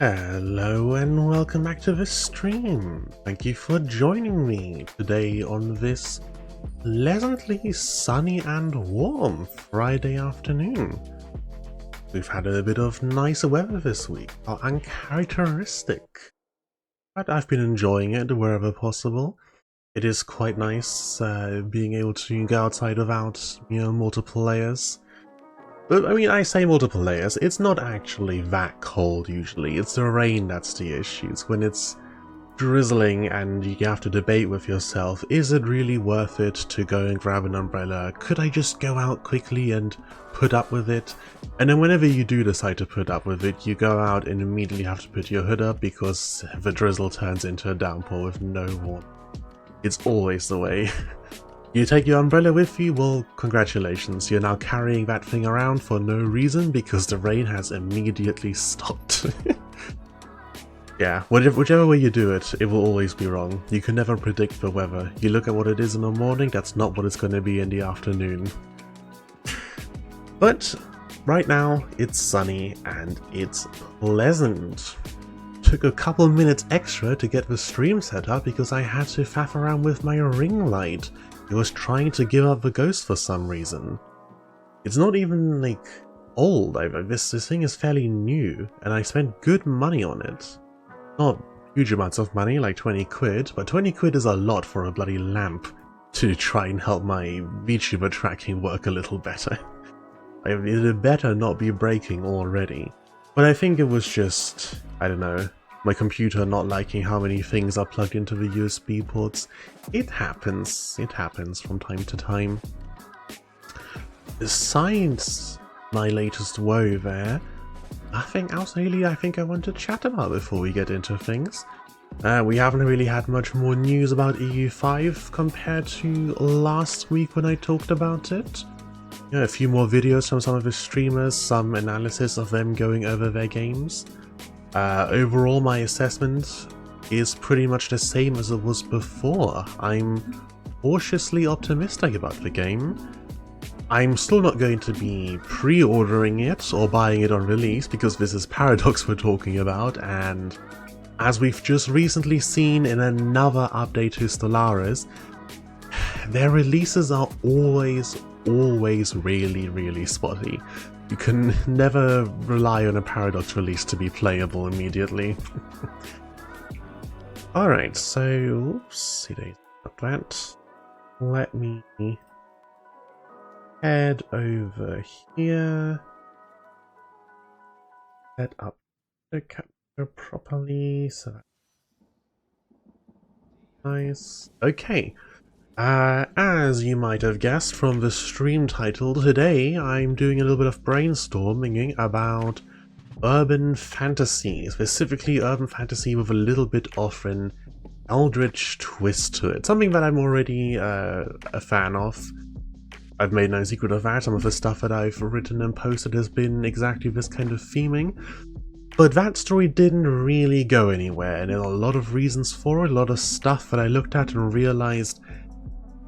Hello and welcome back to the stream. Thank you for joining me today on this pleasantly sunny and warm Friday afternoon. We've had a bit of nicer weather this week, uncharacteristic, but I've been enjoying it wherever possible. It is quite nice being able to go outside without, multiple layers. But I mean, I say multiple layers, it's not actually that cold usually, it's the rain that's the issue. It's when it's drizzling and you have to debate with yourself, is it really worth it to go and grab an umbrella? Could I just go out quickly and put up with it? And then whenever you do decide to put up with it, you go out and immediately have to put your hood up because the drizzle turns into a downpour with no warning. It's always the way. You take your umbrella with you, well, congratulations, you're now carrying that thing around for no reason because the rain has immediately stopped. Yeah, whichever way you do it, it will always be wrong. You can never predict the weather. You look at what it is in the morning, that's not what it's going to be in the afternoon. But right now, it's sunny and it's pleasant. Took a couple minutes extra to get the stream set up because I had to faff around with my ring light. It was trying to give up the ghost for some reason. It's not even, like, old either. This thing is fairly new, and I spent good money on it. Not huge amounts of money, like 20 quid, but 20 quid is a lot for a bloody lamp to try and help my VTuber tracking work a little better. It better not be breaking already. But I think it was just, I don't know, my computer not liking how many things are plugged into the USB ports. It happens from time to time. Besides my latest woe there, nothing else really I think I want to chat about before we get into things. We haven't really had much more news about EU5 compared to last week when I talked about it. A few more videos from some of the streamers, some analysis of them going over their games. Overall, my assessment is pretty much the same as it was before. I'm cautiously optimistic about the game. I'm still not going to be pre-ordering it or buying it on release because this is Paradox we're talking about, and as we've just recently seen in another update to Stellaris, their releases are always really spotty. You can never rely on a Paradox release to be playable immediately. Alright, so, oopsie not that. Let me head over here. Set up the capture properly, so that's nice. Okay. As you might have guessed from the stream title, today I'm doing a little bit of brainstorming about urban fantasy, specifically urban fantasy with a little bit of an eldritch twist to it. Something that I'm already a fan of. I've made no secret of that. Some of the stuff that I've written and posted has been exactly this kind of theming. But that story didn't really go anywhere, and there are a lot of reasons for it, a lot of stuff that I looked at and realized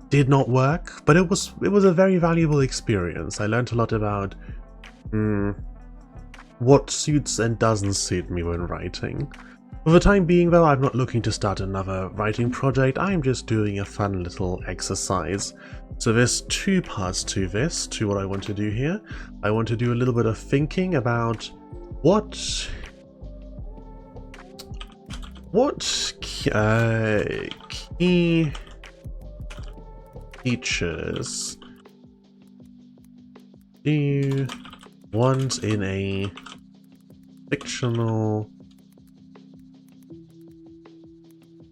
did not work, but it was a very valuable experience. I learned a lot about what suits and doesn't suit me when writing. For the time being though, I'm not looking to start another writing project, I'm just doing a fun little exercise. So there's two parts to this, to what I want to do here. I want to do a little bit of thinking about what key features do you want in a fictional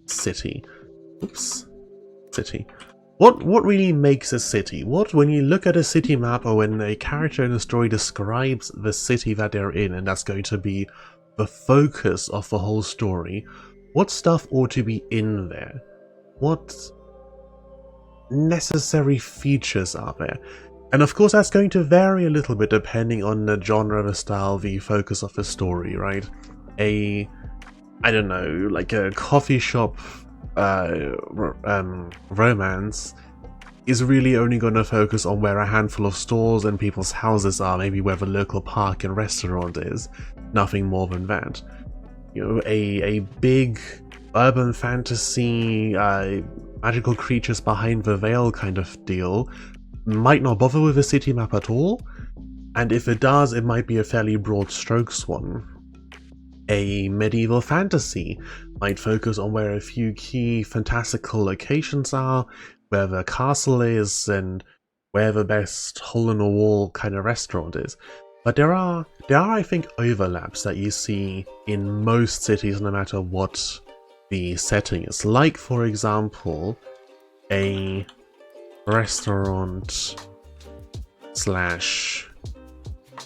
city? Oops. City. What really makes a city? When you look at a city map or when a character in a story describes the city that they're in, and that's going to be the focus of the whole story, what stuff ought to be in there? What necessary features are there? And of course that's going to vary a little bit depending on the genre, the style, the focus of the story, right? I don't know, like a coffee shop romance is really only going to focus on where a handful of stores and people's houses are, maybe where the local park and restaurant is, nothing more than that. a big urban fantasy, magical creatures behind the veil kind of deal might not bother with a city map at all, and if it does, it might be a fairly broad strokes one. A medieval fantasy might focus on where a few key fantastical locations are, where the castle is, and where the best hole-in-the-wall kind of restaurant is. But there are, I think, overlaps that you see in most cities no matter what the setting is. Like, for example, a restaurant slash...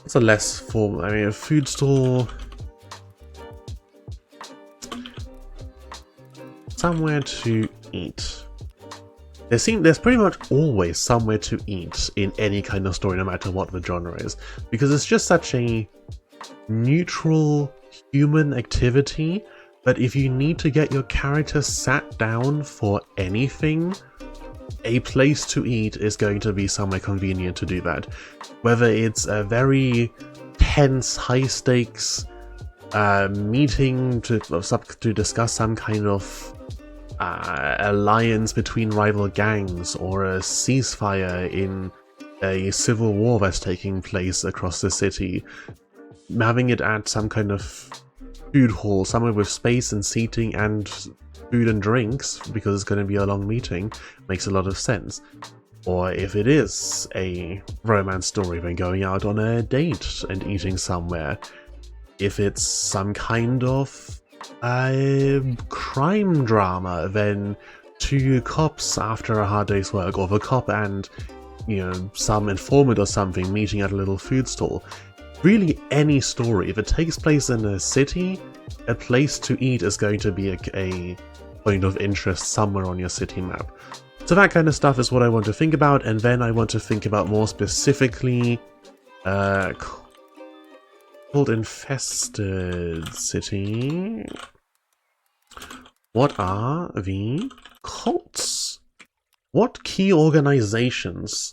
It's a less formal... I mean, a food store... Somewhere to eat. There's pretty much always somewhere to eat in any kind of story, no matter what the genre is, because it's just such a neutral human activity that if you need to get your character sat down for anything, a place to eat is going to be somewhere convenient to do that. Whether it's a very tense, high-stakes meeting to discuss some kind of alliance between rival gangs, or a ceasefire in a civil war that's taking place across the city, having it at some kind of food hall, somewhere with space and seating and food and drinks, because it's going to be a long meeting, makes a lot of sense. Or if it is a romance story, then going out on a date and eating somewhere. If it's some kind of crime drama, then two cops after a hard day's work, or the cop and, some informant or something meeting at a little food stall. Really any story, if it takes place in a city, a place to eat is going to be a point of interest somewhere on your city map. So that kind of stuff is what I want to think about, and then I want to think about more specifically called Infested City. What are the cults? What key organizations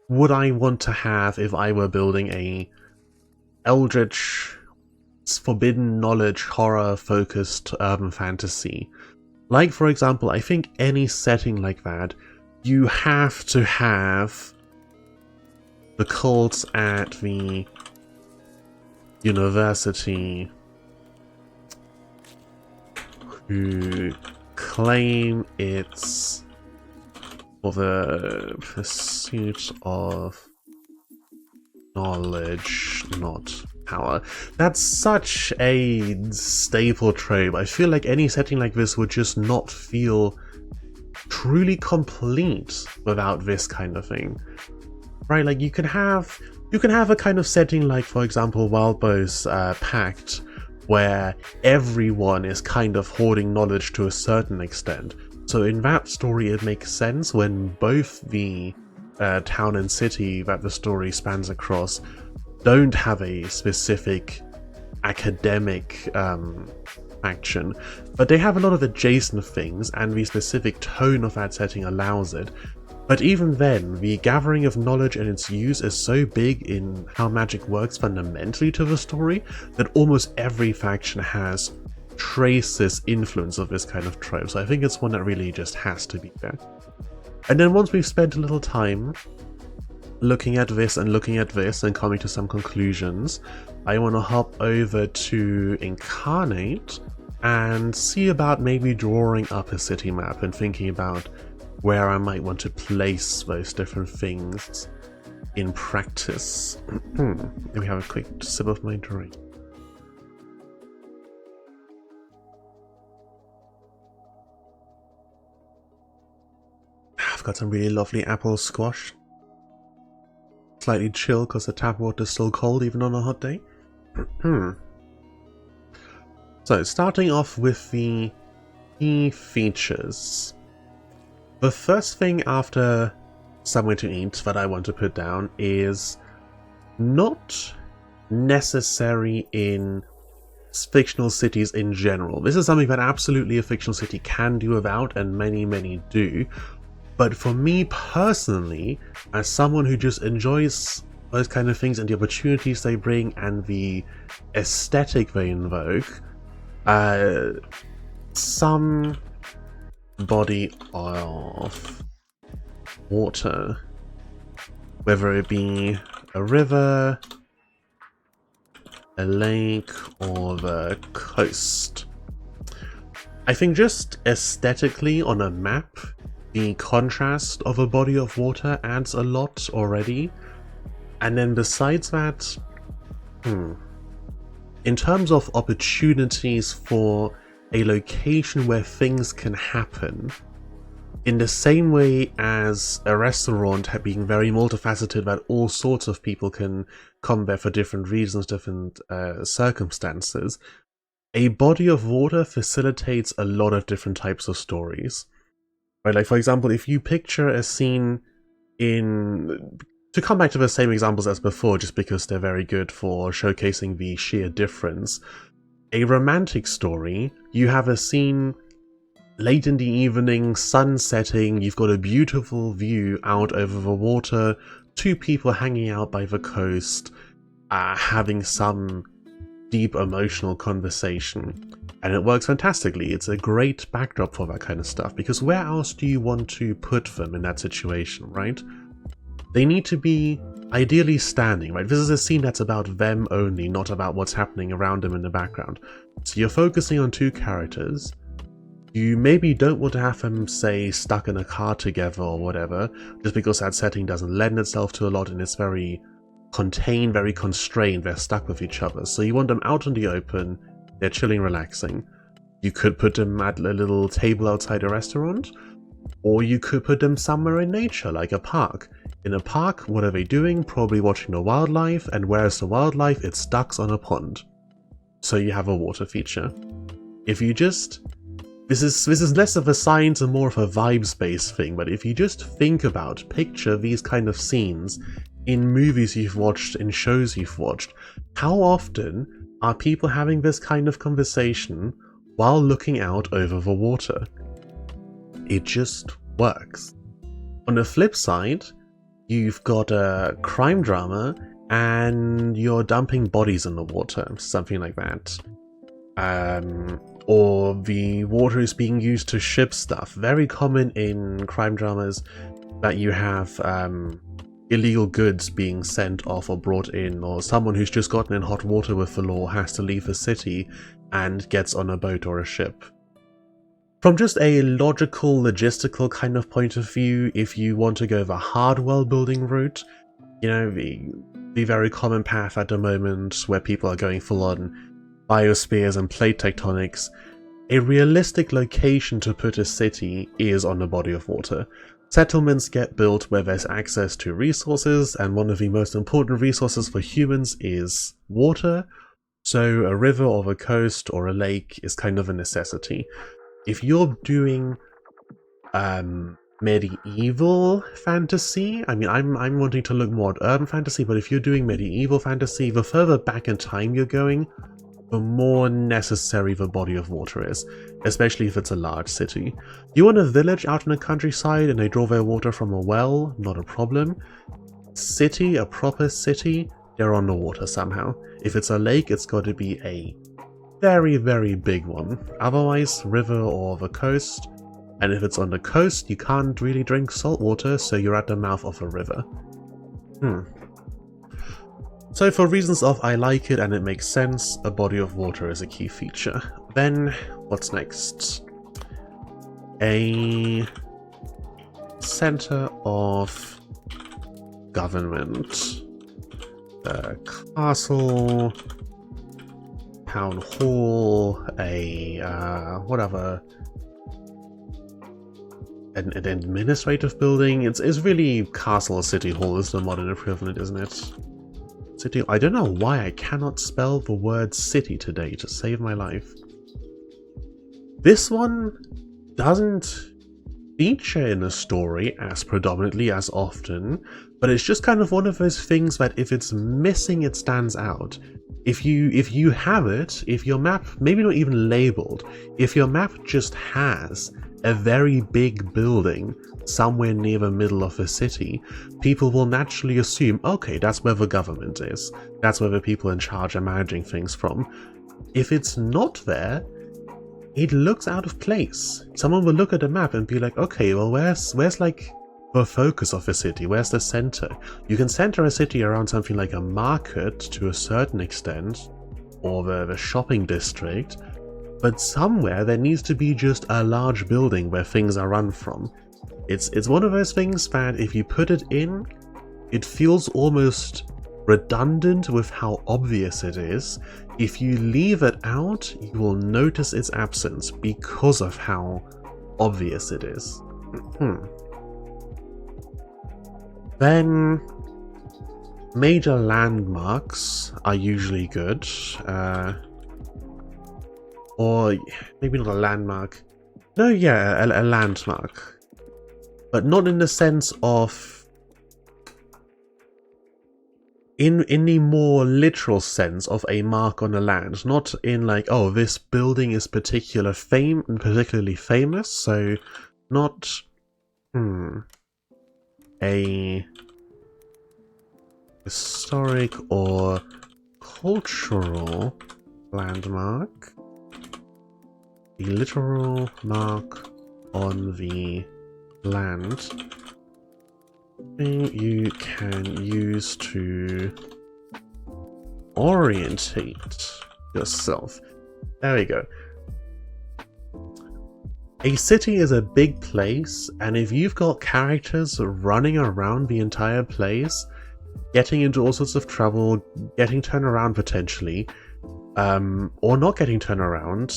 would I want to have if I were building a eldritch, forbidden knowledge, horror-focused urban fantasy? Like, for example, I think any setting like that, you have to have the cults at the university who claim it's for the pursuit of knowledge, not power. That's such a staple trope. I feel like any setting like this would just not feel truly complete without this kind of thing. Right, like you can have a kind of setting like, for example, Wildbow's Pact, where everyone is kind of hoarding knowledge to a certain extent. So in that story it makes sense when both the town and city that the story spans across don't have a specific academic faction, but they have a lot of adjacent things, and the specific tone of that setting allows it. But even then, the gathering of knowledge and its use is so big in how magic works fundamentally to the story that almost every faction has traces, influence of this kind of trope. So I think it's one that really just has to be there. And then once we've spent a little time looking at this and coming to some conclusions, I want to hop over to Inkarnate and see about maybe drawing up a city map and thinking about where I might want to place those different things in practice. Let me have a quick sip of my drink. I've got some really lovely apple squash. Slightly chill because the tap water is still cold even on a hot day. So, starting off with the key features. The first thing after somewhere to eat that I want to put down is not necessary in fictional cities in general. This is something that absolutely a fictional city can do without, and many do. But for me personally, as someone who just enjoys those kind of things and the opportunities they bring and the aesthetic they invoke, some body of water, whether it be a river, a lake, or the coast. I think just aesthetically on a map, the contrast of a body of water adds a lot already. And then besides that, in terms of opportunities for a location where things can happen, in the same way as a restaurant being very multifaceted, that all sorts of people can come there for different reasons, different circumstances, a body of water facilitates a lot of different types of stories. Right, like for example, if you picture a scene in... To come back to the same examples as before, just because they're very good for showcasing the sheer difference. A romantic story, you have a scene late in the evening, sun setting, you've got a beautiful view out over the water, two people hanging out by the coast, having some deep emotional conversation. And it works fantastically. It's a great backdrop for that kind of stuff, because where else do you want to put them in that situation, right? They need to be ideally standing, right? This is a scene that's about them only, not about what's happening around them in the background. So you're focusing on two characters. You maybe don't want to have them, say, stuck in a car together or whatever, just because that setting doesn't lend itself to a lot and it's very contained, very constrained, they're stuck with each other. So you want them out in the open, they're chilling, relaxing. You could put them at a little table outside a restaurant, or you could put them somewhere in nature, like a park. In a park, what are they doing? Probably watching the wildlife, and where's the wildlife? It's ducks on a pond. So you have a water feature. If you just... This is less of a science and more of a vibes-based thing, but if you just think about, picture these kind of scenes in movies you've watched, in shows you've watched, how often are people having this kind of conversation while looking out over the water? It just works. On the flip side, you've got a crime drama and you're dumping bodies in the water, something like that. Or the water is being used to ship stuff. Very common in crime dramas that you have illegal goods being sent off or brought in, or someone who's just gotten in hot water with the law has to leave the city and gets on a boat or a ship. From just a logical, logistical kind of point of view, if you want to go the hard world building route, you know, the very common path at the moment where people are going full on biospheres and plate tectonics, a realistic location to put a city is on a body of water. Settlements get built where there's access to resources, and one of the most important resources for humans is water, so a river or a coast or a lake is kind of a necessity. If you're doing medieval fantasy, I mean, I'm wanting to look more at urban fantasy, but if you're doing medieval fantasy, the further back in time you're going, the more necessary the body of water is, especially if it's a large city. You want a village out in the countryside and they draw their water from a well, not a problem. City, a proper city, they're on the water somehow. If it's a lake, it's got to be a very, very big one. Otherwise, river or the coast. And if it's on the coast, you can't really drink salt water, so you're at the mouth of a river. So for reasons of I like it and it makes sense, a body of water is a key feature. Then, what's next? A center of government. A castle, town hall, a whatever, an administrative building. It's really castle or city hall is the modern equivalent, isn't it? City. I don't know why I cannot spell the word city today to save my life. This one doesn't feature in a story as predominantly as often, but it's just kind of one of those things that if it's missing, it stands out. If you have it, if your map, maybe not even labeled, if your map just has a very big building somewhere near the middle of a city, people will naturally assume, okay, that's where the government is. That's where the people in charge are managing things from. If it's not there, it looks out of place. Someone will look at a map and be like, okay, well, where's like the focus of a city? Where's the center? You can center a city around something like a market to a certain extent, or the shopping district, but somewhere there needs to be just a large building where things are run from. It's one of those things that if you put it in, it feels almost redundant with how obvious it is. If you leave it out, you will notice its absence because of how obvious it is. Then, major landmarks are usually good. Or maybe not a landmark. No, yeah, a landmark. But not in the sense of... In the more literal sense of a mark on a land, not in like, oh, this building is particularly famous, so not a historic or cultural landmark, a literal mark on the land you can use to orientate yourself. There we go. A city is a big place, and if you've got characters running around the entire place, getting into all sorts of trouble, getting turned around potentially, or not getting turned around,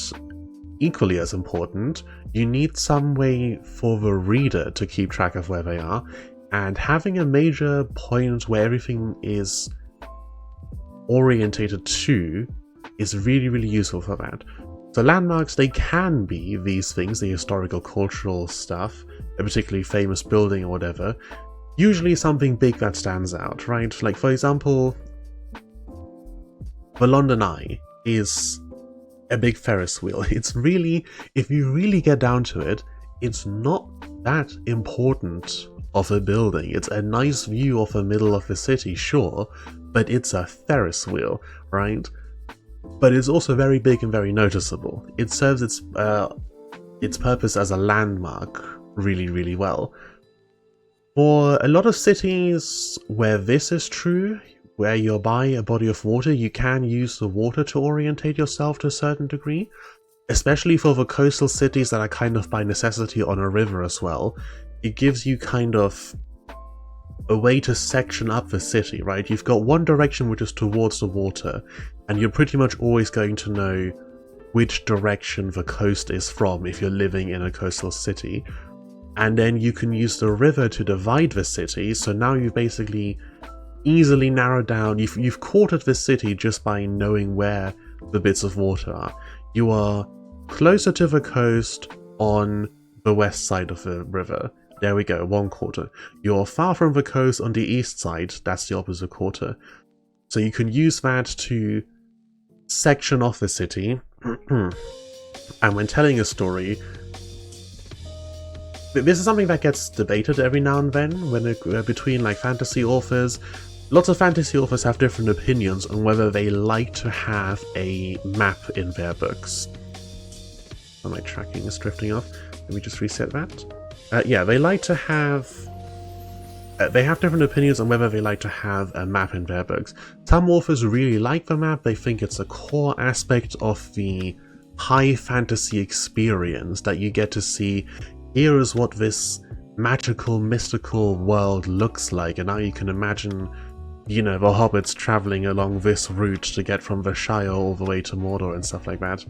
equally as important, you need some way for the reader to keep track of where they are. And having a major point where everything is orientated to is really, really useful for that. So landmarks, they can be these things, the historical, cultural stuff, a particularly famous building or whatever. Usually something big that stands out, right? Like, for example, the London Eye is a big Ferris wheel. It's really, if you really get down to it, it's not that important of a building. It's a nice view of the middle of the city, sure, but it's a Ferris wheel, right? But it's also very big and very noticeable. It serves its purpose as a landmark really, really well. For a lot of cities where this is true, where you're by a body of water, you can use the water to orientate yourself to a certain degree, especially for the coastal cities that are kind of by necessity on a river as well. It gives you kind of a way to section up the city, right? You've got one direction which is towards the water, and you're pretty much always going to know which direction the coast is from if you're living in a coastal city. And then you can use the river to divide the city, so now you've basically easily narrowed down, you've quartered the city just by knowing where the bits of water are. You are closer to the coast on the west side of the river. There we go, 1/4. You're far from the coast on the east side, that's the opposite quarter. So you can use that to section off the city. And when telling a story, this is something that gets debated every now and then between like fantasy authors. Lots of fantasy authors have different opinions on whether they like to have a map in their books. Oh, my tracking is drifting off. Let me just reset that. Yeah, they like to have... they have different opinions on whether they like to have a map in their books. Some authors really like the map. They think it's a core aspect of the high fantasy experience that you get to see. Here is what this magical, mystical world looks like, and now you can imagine, you know, the hobbits traveling along this route to get from the Shire all the way to Mordor and stuff like that.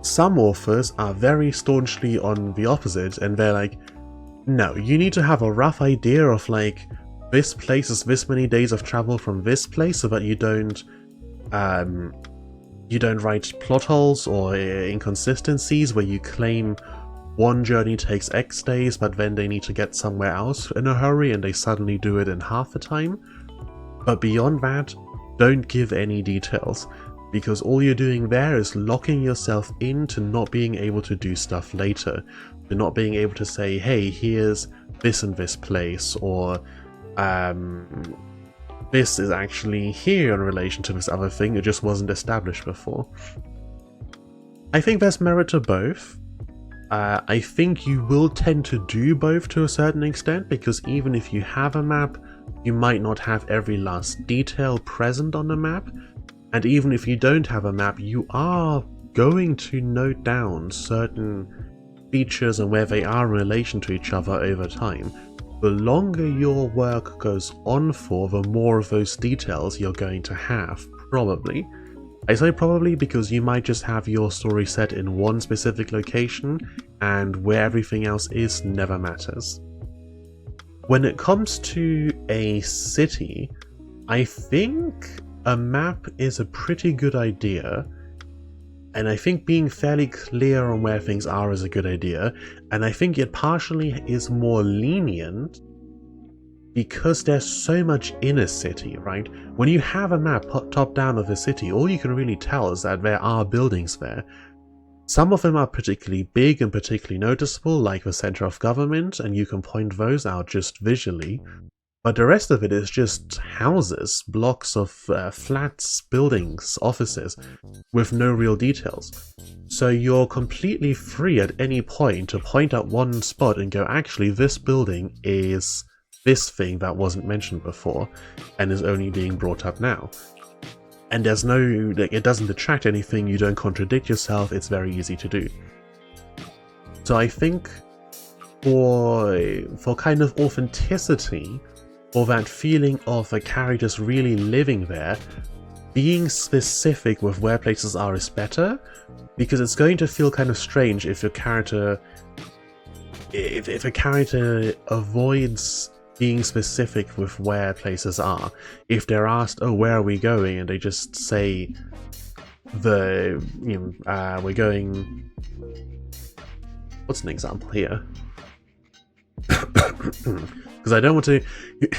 Some authors are very staunchly on the opposite, and they're like, no, you need to have a rough idea of like, this place is this many days of travel from this place, so that you don't write plot holes or inconsistencies where you claim one journey takes X days, but then they need to get somewhere else in a hurry and they suddenly do it in half the time. But beyond that, don't give any details, because all you're doing there is locking yourself into not being able to do stuff later. You're not being able to say, hey, here's this and this place, or this is actually here in relation to this other thing, it just wasn't established before. I think there's merit to both. I think you will tend to do both to a certain extent, because even if you have a map, you might not have every last detail present on the map, and even if you don't have a map, you are going to note down certain features and where they are in relation to each other over time. The longer your work goes on for, the more of those details you're going to have, probably. I say probably because you might just have your story set in one specific location, and where everything else is never matters. When it comes to a city, I think a map is a pretty good idea, and I think being fairly clear on where things are is a good idea, and I think it partially is more lenient because there's so much in a city, right? When you have a map top down of a city, all you can really tell is that there are buildings there. Some of them are particularly big and particularly noticeable, like the center of government, and you can point those out just visually. But the rest of it is just houses, blocks of flats, buildings, offices, with no real details. So you're completely free at any point to point at one spot and go, actually, this building is this thing that wasn't mentioned before and is only being brought up now. And there's no, like, it doesn't detract anything, you don't contradict yourself, it's very easy to do. So I think for kind of authenticity, or that feeling of the characters really living there, being specific with where places are is better, because it's going to feel kind of strange if your character, if a character avoids being specific with where places are. If they're asked, oh, where are we going? And they just say, we're going... What's an example here? Because I don't want to...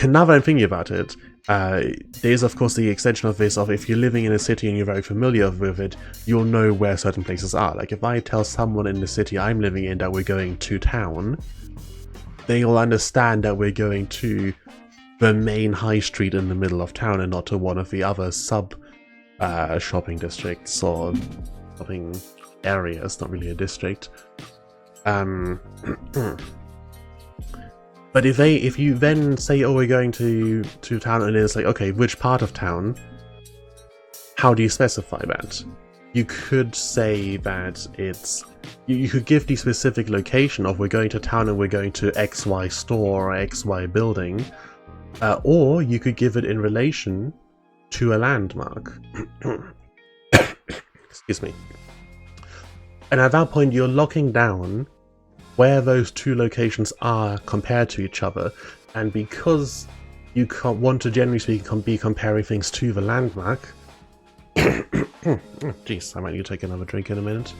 Now that I'm thinking about it, there's of course the extension of this of if you're living in a city and you're very familiar with it, you'll know where certain places are. Like if I tell someone in the city I'm living in that we're going to town, they'll understand that we're going to the main high street in the middle of town and not to one of the other sub shopping districts or shopping areas, not really a district. But if you then say, oh, we're going to town, and it's like, okay, which part of town? How do you specify that? You could say that it's... You could give the specific location of we're going to town and we're going to XY store or XY building, or you could give it in relation to a landmark. Excuse me. And at that point you're locking down where those two locations are compared to each other, and because you can't want to, generally speaking, be comparing things to the landmark... Jeez, I might need to take another drink in a minute.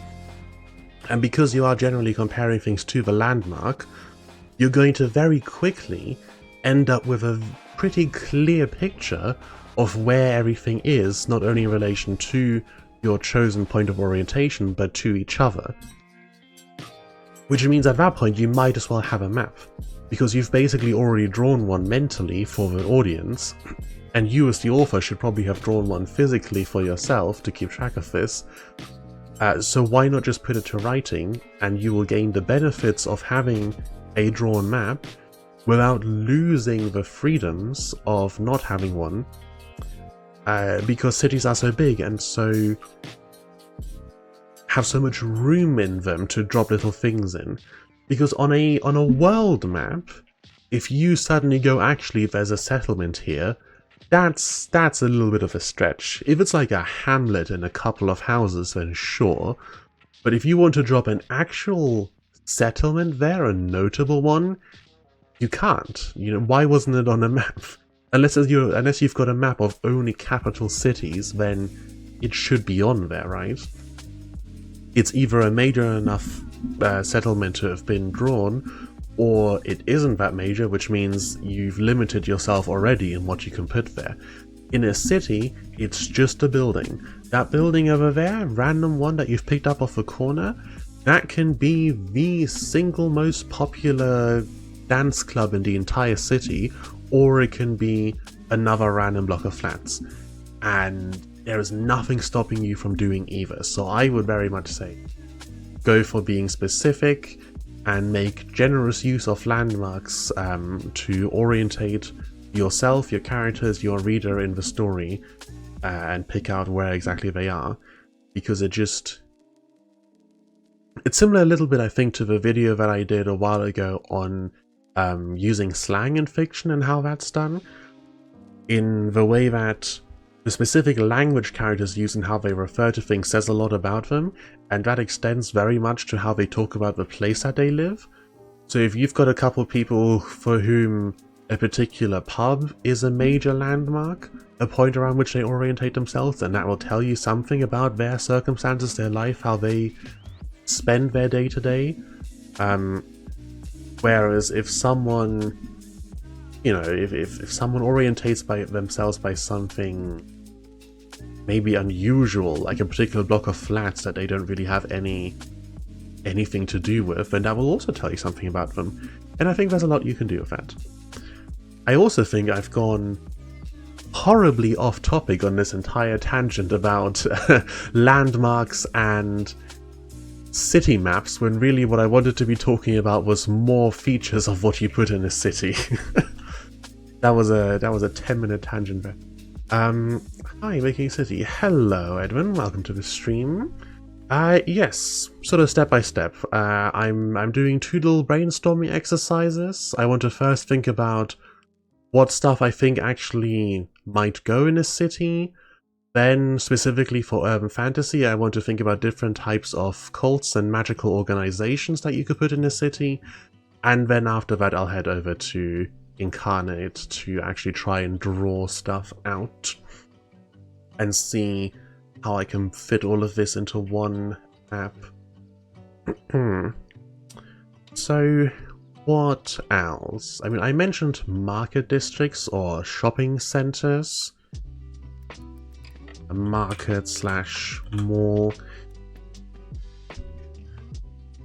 And because you are generally comparing things to the landmark, you're going to very quickly end up with a pretty clear picture of where everything is, not only in relation to your chosen point of orientation, but to each other. Which means at that point you might as well have a map, because you've basically already drawn one mentally for the audience, and you as the author should probably have drawn one physically for yourself to keep track of this. So why not just put it to writing, and you will gain the benefits of having a drawn map without losing the freedoms of not having one, because cities are so big and so have so much room in them to drop little things in. Because on a world map, if you suddenly go, actually there's a settlement here, that's a little bit of a stretch. If it's like a hamlet and a couple of houses, then sure. But if you want to drop an actual settlement there, a notable one, you can't. You know, why wasn't it on a map? Unless you've got a map of only capital cities, then it should be on there, right? It's either a major enough settlement to have been drawn, or it isn't that major, which means you've limited yourself already in what you can put there. In a city, it's just a building. That building over there, random one that you've picked up off the corner, that can be the single most popular dance club in the entire city, or it can be another random block of flats. And there is nothing stopping you from doing either. So I would very much say go for being specific and make generous use of landmarks to orientate yourself, your characters, your reader in the story, and pick out where exactly they are, because it's similar a little bit, I think, to the video that I did a while ago on using slang in fiction and how that's done, in the way that the specific language characters use and how they refer to things says a lot about them, and that extends very much to how they talk about the place that they live. So if you've got a couple of people for whom a particular pub is a major landmark, a point around which they orientate themselves, and that will tell you something about their circumstances, their life, how they spend their day-to-day. Whereas if someone, if someone orientates themselves by something maybe unusual, like a particular block of flats that they don't really have anything to do with, then that will also tell you something about them. And I think there's a lot you can do with that. I also think I've gone horribly off topic on this entire tangent about landmarks and city maps, when really what I wanted to be talking about was more features of what you put in a city. That was a 10-minute tangent there. Hi, Making City. Hello, Edwin. Welcome to the stream. Yes, sort of step by step. I'm doing 2 little brainstorming exercises. I want to first think about what stuff I think actually might go in a city. Then, specifically for urban fantasy, I want to think about different types of cults and magical organizations that you could put in a city. And then after that, I'll head over to Inkarnate to actually try and draw stuff out and see how I can fit all of this into one app. So, what else? I mean, I mentioned market districts or shopping centers. A market / mall.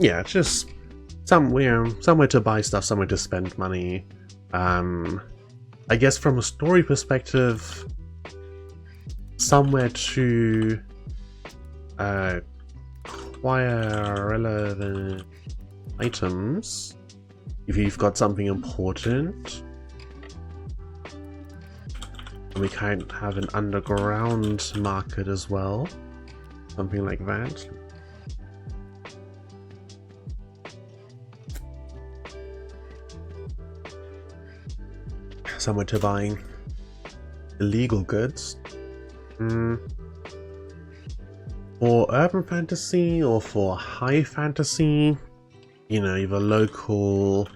Yeah, just somewhere to buy stuff, somewhere to spend money. I guess from a story perspective, somewhere to acquire relevant items if you've got something important. We kind of have an underground market as well, something like that. Somewhere to buy illegal goods. For urban fantasy or for high fantasy, either local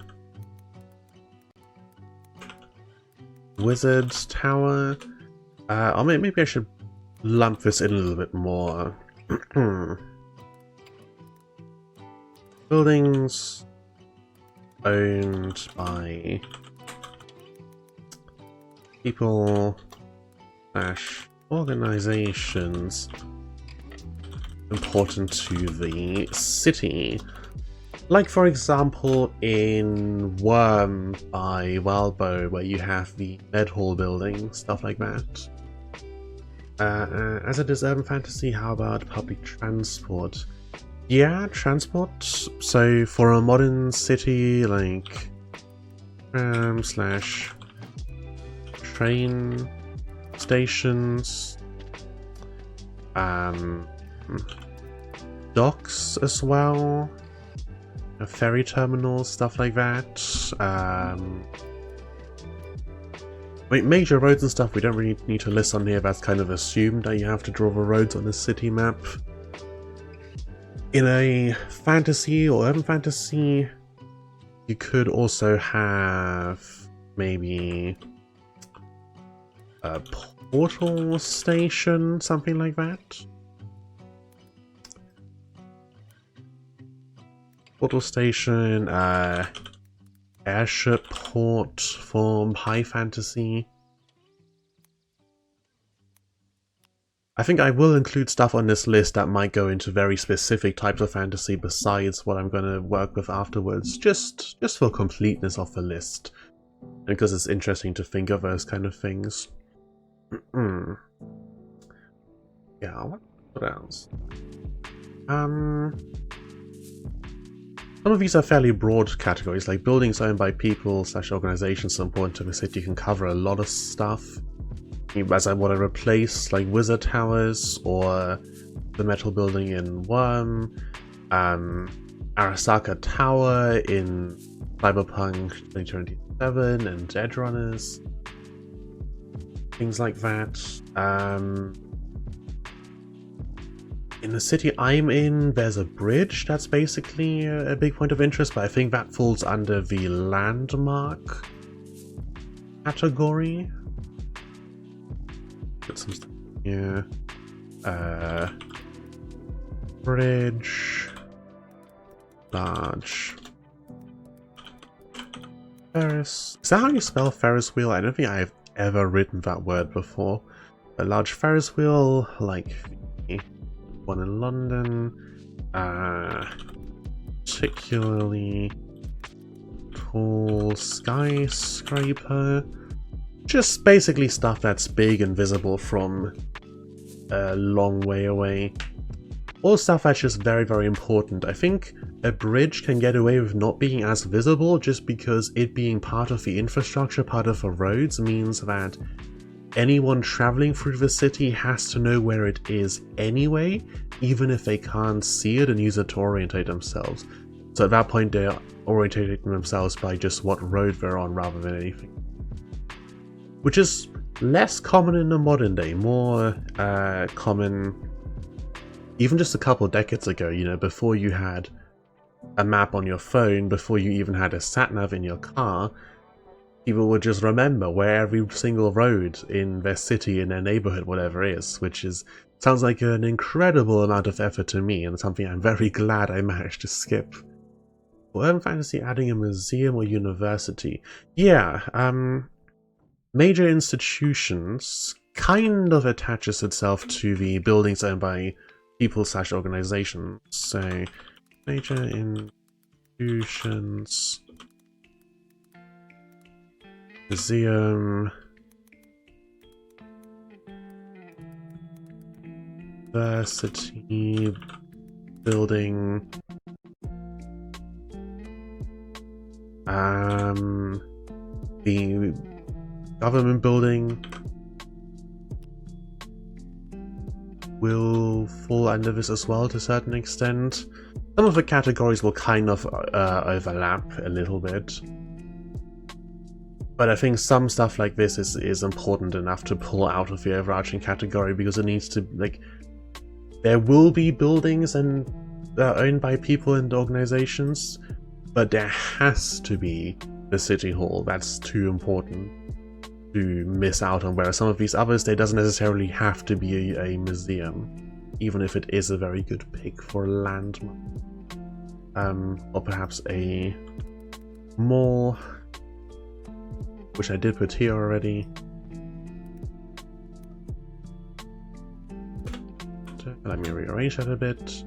wizard's tower, or maybe I should lump this in a little bit more. Buildings owned by people / organizations important to the city. Like, for example, in Worm by Wildbow, where you have the Med Hall building, stuff like that. As it is urban fantasy, how about public transport? Yeah, transport. So for a modern city, like tram / train stations, docks as well, ferry terminals, stuff like that. Major roads and stuff we don't really need to list on here. That's kind of assumed that you have to draw the roads on a city map. In a fantasy or urban fantasy, you could also have maybe a portal station, something like that. Portal station, airship port for high fantasy. I think I will include stuff on this list that might go into very specific types of fantasy besides what I'm going to work with afterwards, just for completeness of the list, because it's interesting to think of those kind of things. Yeah, what else? Some of these are fairly broad categories, like buildings owned by people / organizations important to the city can cover a lot of stuff. As I want to replace like wizard towers or the metal building in Worm, Arasaka Tower in Cyberpunk 2027 and Edge Runners, things like that. In the city I'm in, there's a bridge that's basically a big point of interest, but I think that falls under the landmark category. Put some stuff here. Bridge. Large. Ferris. Is that how you spell Ferris wheel? I don't think I've ever written that word before. A large Ferris wheel, like one in London, particularly tall skyscraper, just basically stuff that's big and visible from a long way away. All stuff that's just very, very important. I think a bridge can get away with not being as visible just because it being part of the infrastructure, part of the roads, means that anyone traveling through the city has to know where it is anyway, even if they can't see it and use it to orientate themselves. So at that point they're orientating themselves by just what road they're on rather than anything. Which is less common in the modern day, more common even just a couple decades ago, you know, before you had a map on your phone, before you even had a sat-nav in your car. People would just remember where every single road in their city, in their neighborhood, whatever it is, which sounds like an incredible amount of effort to me, and something I'm very glad I managed to skip. For Urban Fantasy adding a museum or university. Yeah, major institutions kind of attaches itself to the buildings owned by people / organizations. So, major institutions... Museum, university, building, the government building will fall under this as well to a certain extent. Some of the categories will kind of overlap a little bit. But I think some stuff like this is important enough to pull out of the overarching category because it needs to, like, there will be buildings and owned by people and organizations, but there has to be the city hall. That's too important to miss out on, whereas some of these others, there doesn't necessarily have to be a museum, even if it is a very good pick for a landmark. Or perhaps a mall, which I did put here already. Let me rearrange that a bit.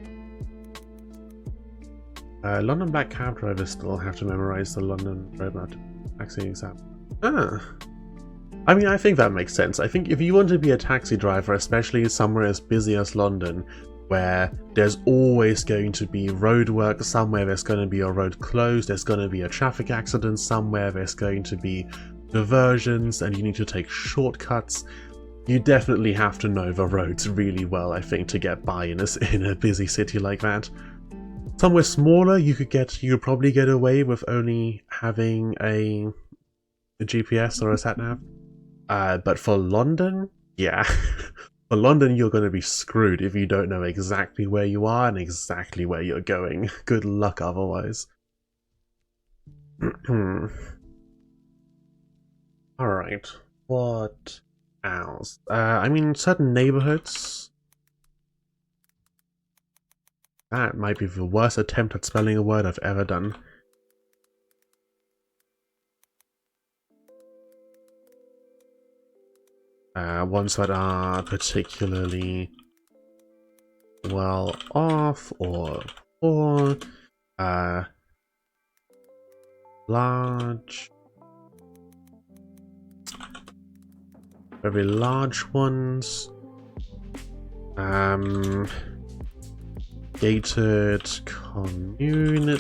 London Black Cab drivers still have to memorize the London Road taxi exam. I mean, I think that makes sense. I think if you want to be a taxi driver, especially somewhere as busy as London, where there's always going to be roadwork somewhere, there's going to be a road closed, there's going to be a traffic accident somewhere, there's going to be diversions, and you need to take shortcuts. You definitely have to know the roads really well, I think, to get by in a busy city like that. Somewhere smaller, you could probably get away with only having a GPS or a sat-nav. But for London, yeah. For London, you're going to be screwed if you don't know exactly where you are and exactly where you're going. Good luck otherwise. Alright, what else? I mean, certain neighborhoods. That might be the worst attempt at spelling a word I've ever done. Ones that are particularly well off or poor, large, very large ones, gated communities,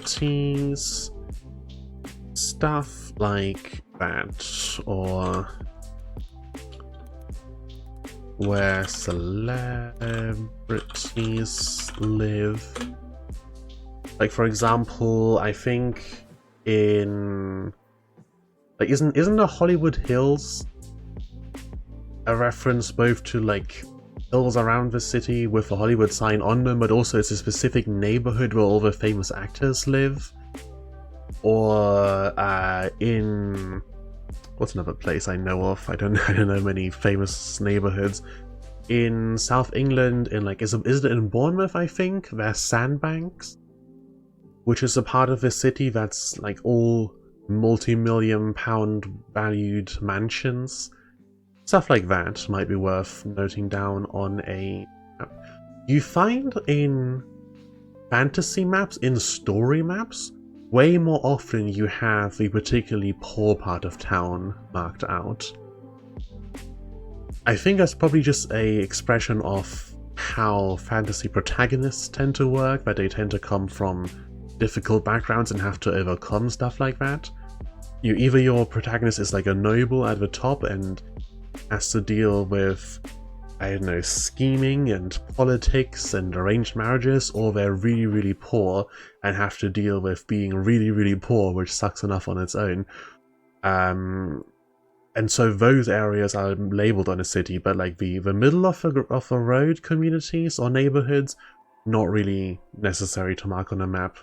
stuff like that, or where celebrities live. Like, for example, I think in like isn't the Hollywood Hills a reference both to like hills around the city with a Hollywood sign on them, but also it's a specific neighborhood where all the famous actors live? Or in what's another place I know of? I don't know many famous neighborhoods in South England. In like is it in Bournemouth? I think there's Sandbanks, which is a part of the city that's like all multi-million pound valued mansions. Stuff like that might be worth noting down on a map. You find in fantasy maps, in story maps, way more often you have the particularly poor part of town marked out. I think that's probably just a expression of how fantasy protagonists tend to work, that they tend to come from difficult backgrounds and have to overcome stuff like that. Either your protagonist is like a noble at the top and has to deal with, I don't know, scheming and politics and arranged marriages, or they're really, really poor and have to deal with being really, really poor, which sucks enough on its own. And so those areas are labeled on a city, but like the middle of a road communities or neighborhoods, not really necessary to mark on a map.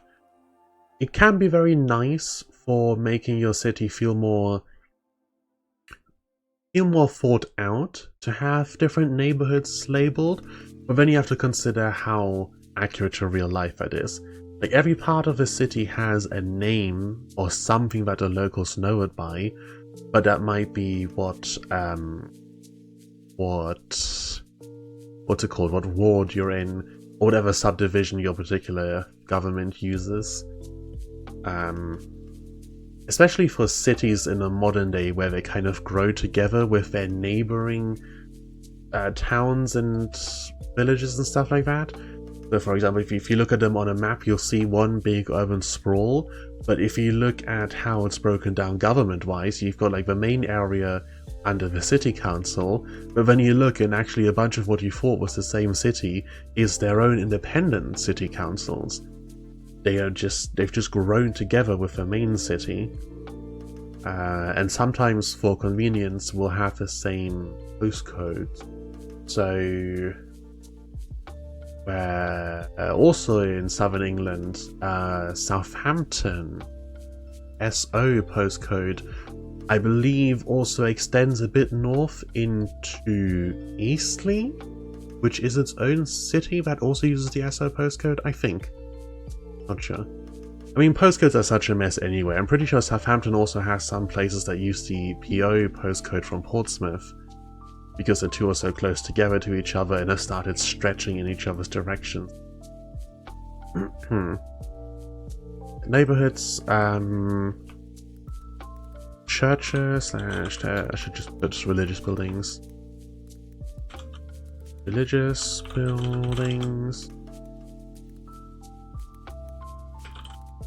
It can be very nice for making your city feel more thought out to have different neighborhoods labeled, but then you have to consider how accurate to real life that is. Like, every part of the city has a name or something that the locals know it by, but that might be what's it called, what ward you're in, or whatever subdivision your particular government uses. Especially for cities in the modern day where they kind of grow together with their neighboring towns and villages and stuff like that. So for example, if you look at them on a map, you'll see one big urban sprawl, but if you look at how it's broken down government-wise, you've got like the main area under the city council, but then you look and actually a bunch of what you thought was the same city is their own independent city councils. They've just grown together with the main city, and sometimes for convenience will have the same postcode. So also in southern England, Southampton SO postcode, I believe, also extends a bit north into Eastleigh, which is its own city that also uses the SO postcode, I think. Not sure. I mean, postcodes are such a mess anyway. I'm pretty sure Southampton also has some places that use the PO postcode from Portsmouth, because the two are so close together to each other and have started stretching in each other's directions. Neighborhoods, churches, I should just put religious buildings. Religious buildings.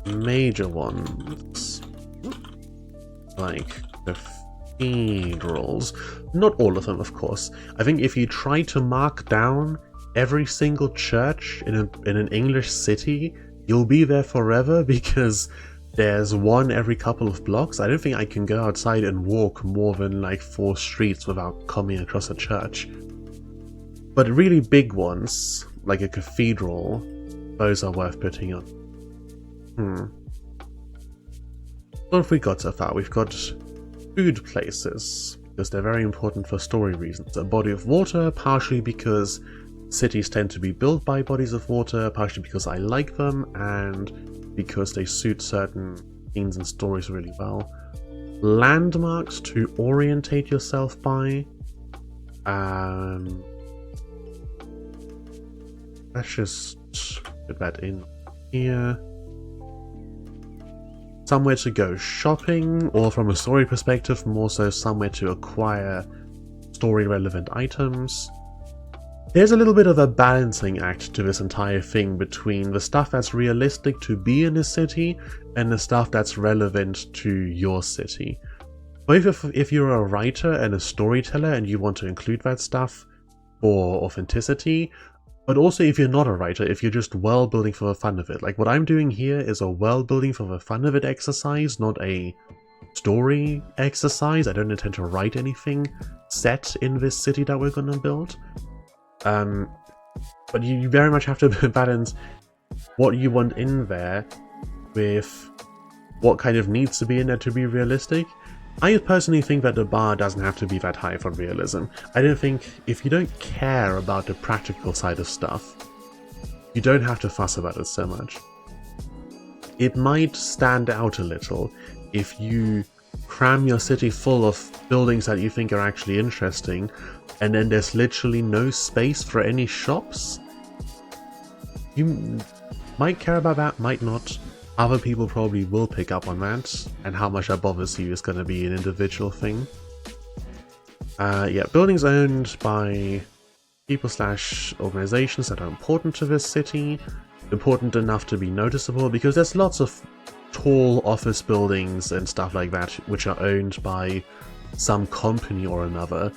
Major ones, like cathedrals. Not all of them, of course. I think if you try to mark down every single church in an English city, you'll be there forever, because there's one every couple of blocks. I don't think I can go outside and walk more than like 4 streets without coming across a church. But really big ones, like a cathedral, those are worth putting on. What have we got so far? We've got food places, because they're very important for story reasons. A body of water, partially because cities tend to be built by bodies of water, partially because I like them, and because they suit certain scenes and stories really well. Landmarks to orientate yourself by. Let's just put that in here. Somewhere to go shopping, or from a story perspective, more so somewhere to acquire story relevant items. there's a little bit of a balancing act to this entire thing between the stuff that's realistic to be in a city and the stuff that's relevant to your city. Both if you're a writer and a storyteller and you want to include that stuff for authenticity, but also if you're not a writer, if you're just world building for the fun of it. Like what I'm doing here is a world building for the fun of it exercise, not a story exercise. I don't intend to write anything set in this city that we're going to build. But you very much have to balance what you want in there with what kind of needs to be in there to be realistic. I personally think that the bar doesn't have to be that high for realism. I don't think, if you don't care about the practical side of stuff, you don't have to fuss about it so much. It might stand out a little if you cram your city full of buildings that you think are actually interesting, and then there's literally no space for any shops. You might care about that, might not. Other people probably will pick up on that, and how much that bothers you is going to be an individual thing. Yeah, buildings owned by people / organizations that are important to this city, important enough to be noticeable, because there's lots of tall office buildings and stuff like that which are owned by some company or another,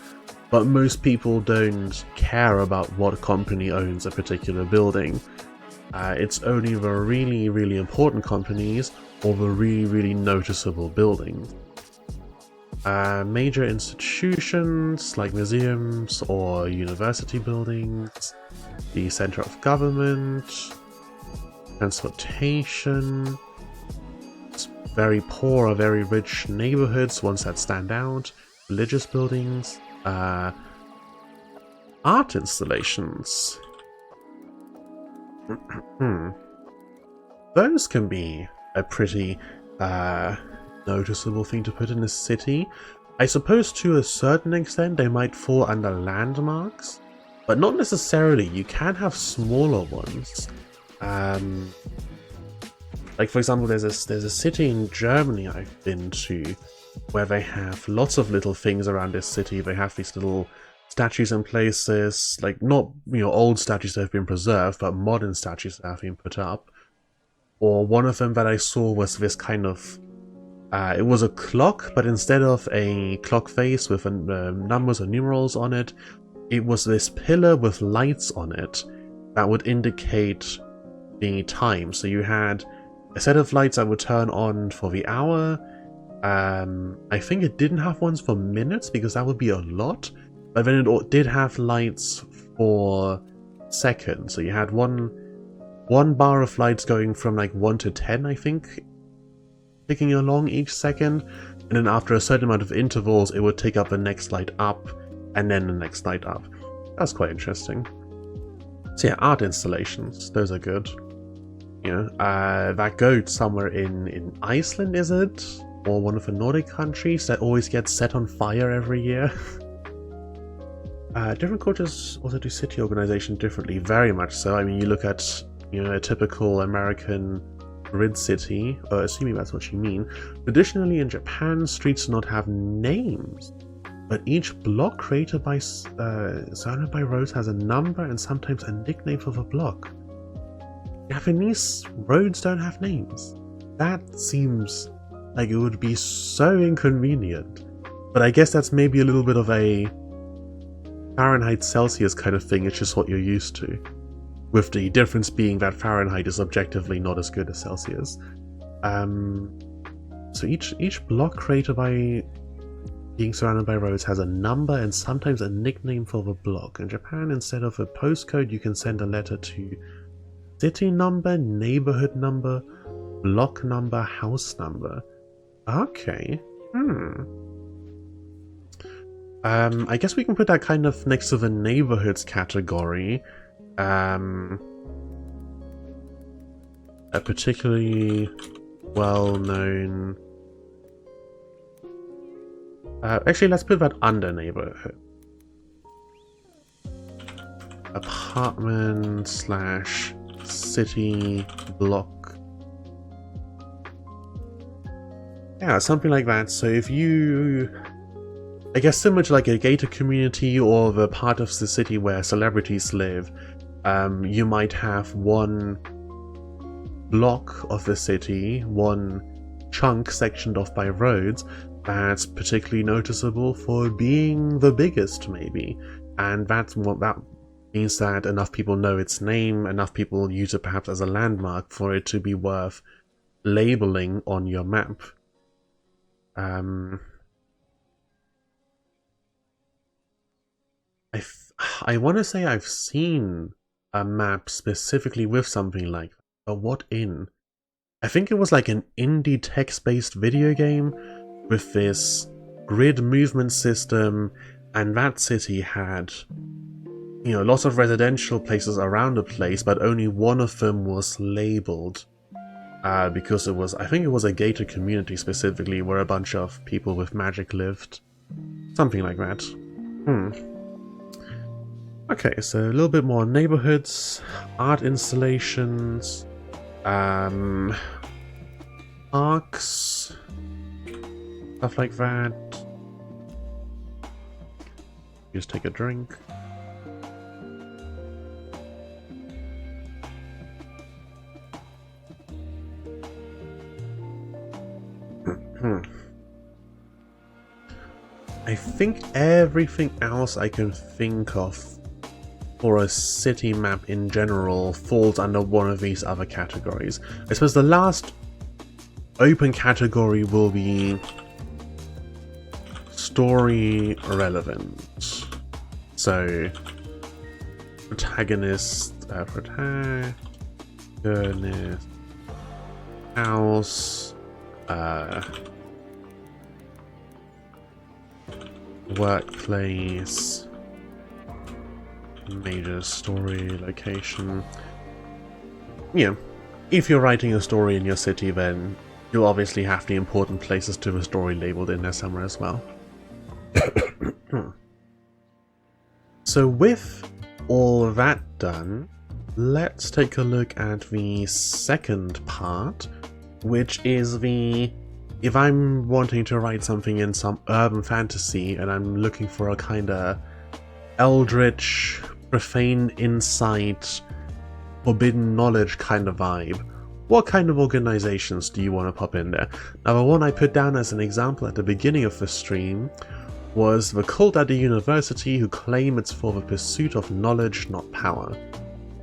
but most people don't care about what company owns a particular building. It's only the really, really important companies or the really, really noticeable buildings. Major institutions like museums or university buildings, the center of government, transportation, very poor or very rich neighborhoods, ones that stand out, religious buildings, art installations. Those can be a pretty noticeable thing to put in a city. I suppose to a certain extent they might fall under landmarks, but not necessarily. You can have smaller ones. Like for example, there's a city in Germany I've been to where they have lots of little things around this city. They have these little statues in places, like not old statues that have been preserved, but modern statues that have been put up. Or one of them that I saw was this kind of it was a clock, but instead of a clock face with numbers or numerals on it, it was this pillar with lights on it that would indicate the time. So you had a set of lights that would turn on for the hour. I think it didn't have ones for minutes because that would be a lot. But then it did have lights for seconds. So you had one bar of lights going from like 1 to 10, I think, ticking along each second. And then after a certain amount of intervals, it would take up the next light up, and then the next light up. That's quite interesting. So yeah, art installations. Those are good. That goat somewhere in Iceland, is it? Or one of the Nordic countries that always gets set on fire every year. Different cultures also do city organization differently, very much so. I mean, you look at a typical American grid city, assuming that's what you mean. Traditionally in Japan, streets do not have names, but each block created by surrounded by roads has a number and sometimes a nickname for the block. Japanese roads don't have names. That seems like it would be so inconvenient. But I guess that's maybe a little bit of a Fahrenheit Celsius kind of thing. It's just what you're used to, with the difference being that Fahrenheit is objectively not as good as Celsius. So each block created by being surrounded by roads has a number and sometimes a nickname for the block. In Japan, instead of a postcode, you can send a letter to city number, neighborhood number, block number, house number. Okay. I guess we can put that kind of next to the neighborhoods category. A particularly well-known... actually, let's put that under neighborhood. Apartment / city block. Yeah, something like that. So if you I guess similar to like a gated community or the part of the city where celebrities live, you might have one block of the city, one chunk sectioned off by roads that's particularly noticeable for being the biggest, maybe. And that's what that means, that enough people know its name, enough people use it perhaps as a landmark for it to be worth labeling on your map. I want to say I've seen a map specifically with something like that, but what in? I think it was like an indie text-based video game with this grid movement system, and that city had, you know, lots of residential places around the place, but only one of them was labeled because it was, I think it was a gated community specifically where a bunch of people with magic lived. Something like that. Okay, so a little bit more neighborhoods, art installations, parks, stuff like that. Just take a drink. I think everything else I can think of for a city map in general falls under one of these other categories. I suppose the last open category will be story relevant. So protagonist, house, workplace, major story, location. Yeah, if you're writing a story in your city, then you'll obviously have the important places to the story labeled in there somewhere as well. So with all that done, let's take a look at the second part, which is the, if I'm wanting to write something in some urban fantasy and I'm looking for a kind of eldritch, profane insight, forbidden knowledge kind of vibe, what kind of organizations do you want to pop in there? Now, the one I put down as an example at the beginning of the stream was the cult at the university who claim it's for the pursuit of knowledge, not power.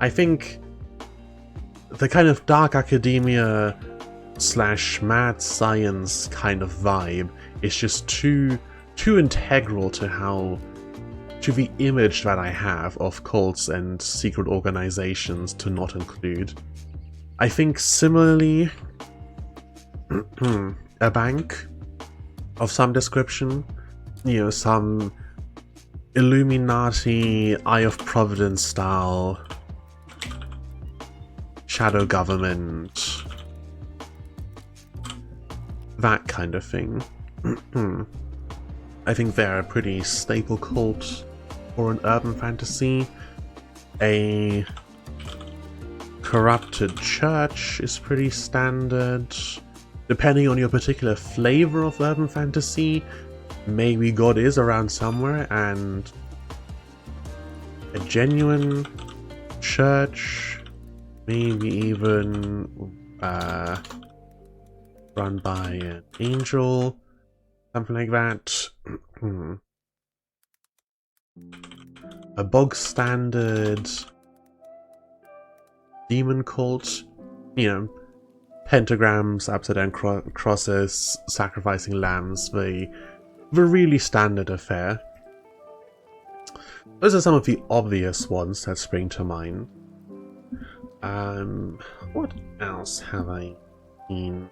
I think the kind of dark academia / mad science kind of vibe is just too integral to the image that I have of cults and secret organizations to not include. I think similarly, a bank of some description, you know, some Illuminati, Eye of Providence style, shadow government, that kind of thing. I think they're a pretty staple cult for an urban fantasy. A corrupted church is pretty standard. Depending on your particular flavor of urban fantasy, maybe God is around somewhere, and a genuine church, maybe even run by an angel, something like that. A bog standard demon cult, you know, pentagrams, upside down crosses, sacrificing lambs, the really standard affair. Those are some of the obvious ones that spring to mind. What else have I seen?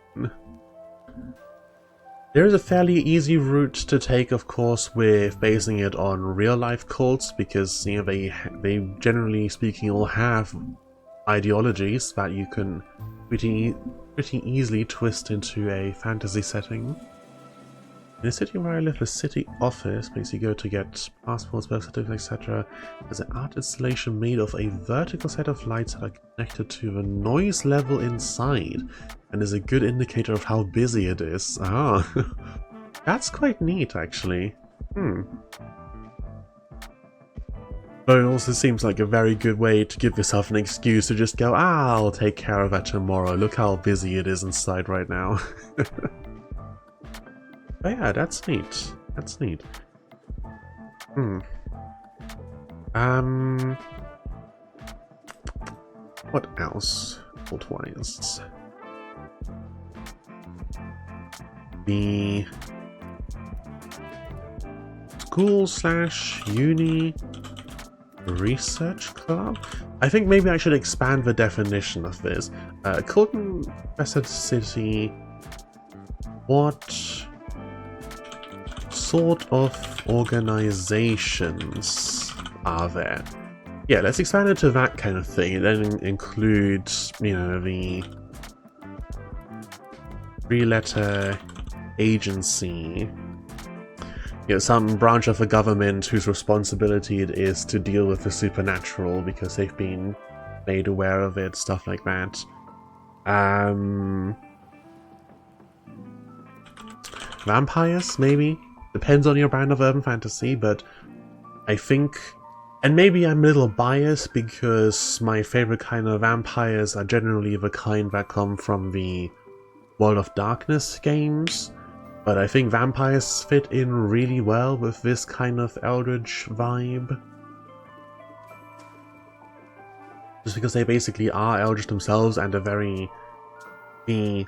There is a fairly easy route to take, of course, with basing it on real-life cults, because, you know, they generally speaking all have ideologies that you can pretty easily twist into a fantasy setting. In the city where I live, the city office, place you go to get passports, birth certificates, etc., there's an art installation made of a vertical set of lights that are connected to the noise level inside, and is a good indicator of how busy it is. Ah, that's quite neat, actually. But it also seems like a very good way to give yourself an excuse to just go, I'll take care of that tomorrow. Look how busy it is inside right now. But yeah, that's neat. That's neat. What else? Alt-wise. The school/uni research club? I think maybe I should expand the definition of this. Colton Infested City, what sort of organizations are there? Yeah, let's expand it to that kind of thing. It then includes, you know, the three-letter agency, you know, some branch of the government whose responsibility it is to deal with the supernatural because they've been made aware of it, stuff like that. Vampires, maybe? Depends on your brand of urban fantasy, but I think... And maybe I'm a little biased because my favorite kind of vampires are generally the kind that come from the World of Darkness games. But I think vampires fit in really well with this kind of eldritch vibe. Just because they basically are eldritch themselves and are very... the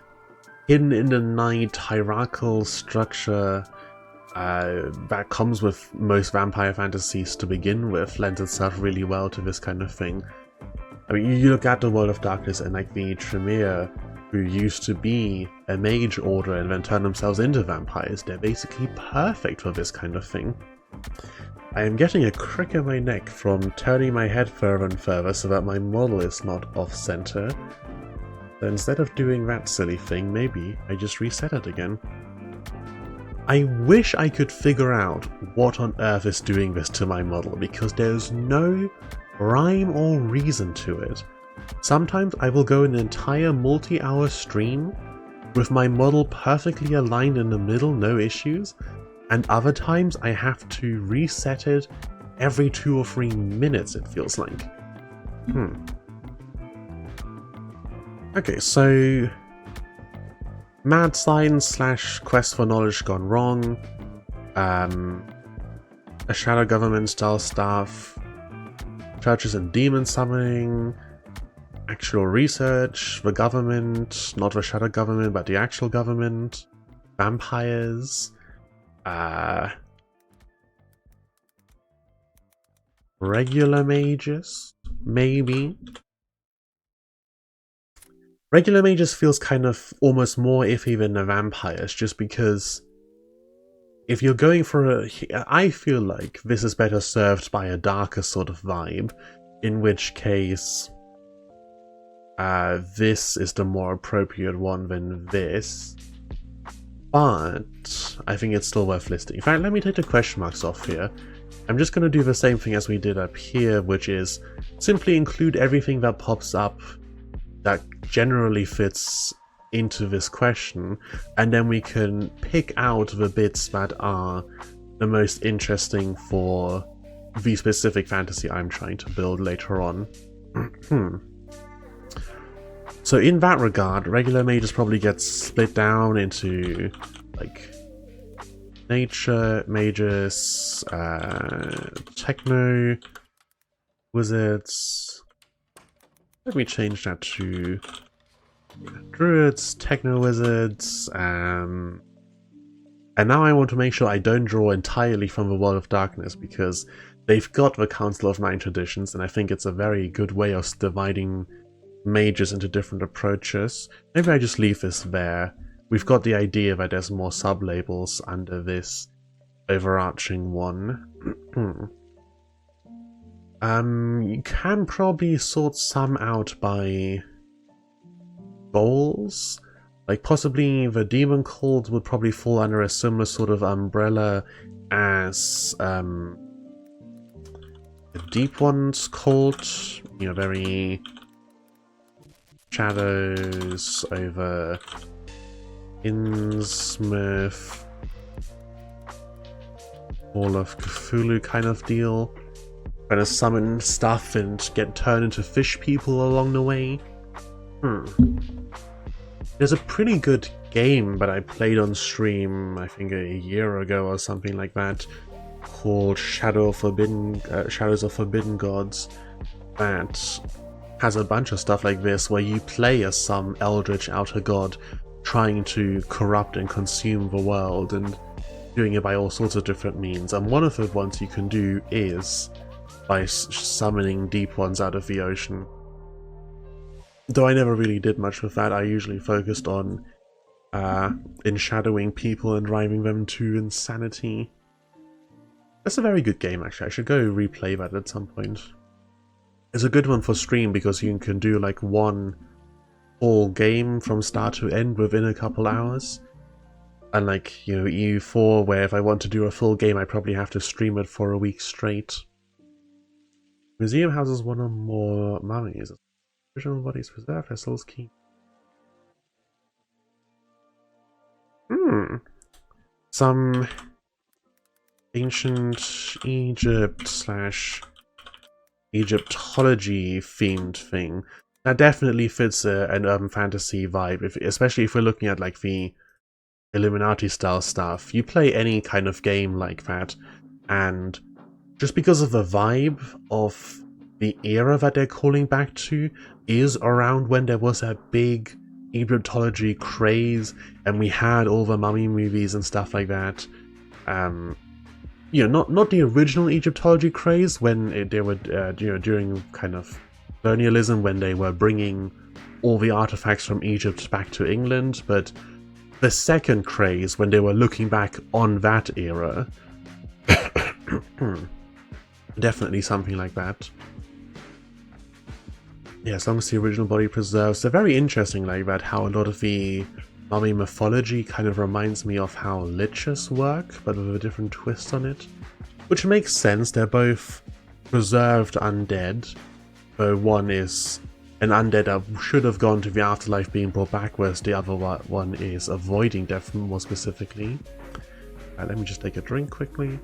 hidden in the night hierarchical structure that comes with most vampire fantasies to begin with lends itself really well to this kind of thing. I mean, you look at the World of Darkness and like the Tremere, who used to be a mage order and then turned themselves into vampires. They're basically perfect for this kind of thing. I am getting a crick in my neck from turning my head further and further so that my model is not off-center. So instead of doing that silly thing, maybe I just reset it again. I wish I could figure out what on earth is doing this to my model, because there's no rhyme or reason to it. Sometimes I will go an entire multi-hour stream with my model perfectly aligned in the middle, no issues, and other times I have to reset it every 2 or 3 minutes, it feels like. Okay, so... Mad science / quest for knowledge gone wrong, a shadow government style stuff, churches and demon summoning, actual research, the government, not the shadow government but the actual government, vampires, regular mages, maybe. Regular mages feels kind of almost more iffy than the vampires, just because if you're going for a... I feel like this is better served by a darker sort of vibe, in which case this is the more appropriate one than this. But I think it's still worth listing. In fact, let me take the question marks off here. I'm just going to do the same thing as we did up here, which is simply include everything that pops up that generally fits into this question, and then we can pick out the bits that are the most interesting for the specific fantasy I'm trying to build later on. So in that regard, regular mages probably get split down into like nature mages, techno wizards. Let me change that to druids, techno-wizards, and now I want to make sure I don't draw entirely from the World of Darkness, because they've got the Council of 9 traditions, and I think it's a very good way of dividing mages into different approaches. Maybe I just leave this there. We've got the idea that there's more sub-labels under this overarching one. You can probably sort some out by goals. Like possibly the demon cult would probably fall under a similar sort of umbrella as the Deep One's cult. You know, very shadows over Innsmouth, Call of Cthulhu kind of deal. Trying to summon stuff and get turned into fish people along the way. There's a pretty good game that I played on stream, I think a year ago or something like that, called Shadows of Forbidden Gods, that has a bunch of stuff like this, where you play as some eldritch outer god trying to corrupt and consume the world, and doing it by all sorts of different means. And one of the ones you can do is by summoning deep ones out of the ocean. Though I never really did much with that, I usually focused on enshadowing people and driving them to insanity. That's a very good game, actually. I should go replay that at some point. It's a good one for stream because you can do like one whole game from start to end within a couple hours. Unlike, you know, EU4, where if I want to do a full game, I probably have to stream it for a week straight. Museum houses one or more mummies. Original bodies preserved, their souls keep. Some ancient Egypt / Egyptology themed thing. That definitely fits an urban fantasy vibe, especially if we're looking at like the Illuminati style stuff. You play any kind of game like that, and just because of the vibe of the era that they're calling back to is around when there was a big Egyptology craze and we had all the mummy movies and stuff like that. You know, not the original Egyptology craze when they were you know, during kind of colonialism, when they were bringing all the artifacts from Egypt back to England, but the second craze when they were looking back on that era. Definitely something like that. Yeah, as long as the original body preserves. They're very interesting like that, how a lot of the mummy mythology kind of reminds me of how liches work, but with a different twist on it. Which makes sense, they're both preserved undead, though one is an undead that should have gone to the afterlife being brought back, whereas the other one is avoiding death more specifically. Let me just take a drink quickly.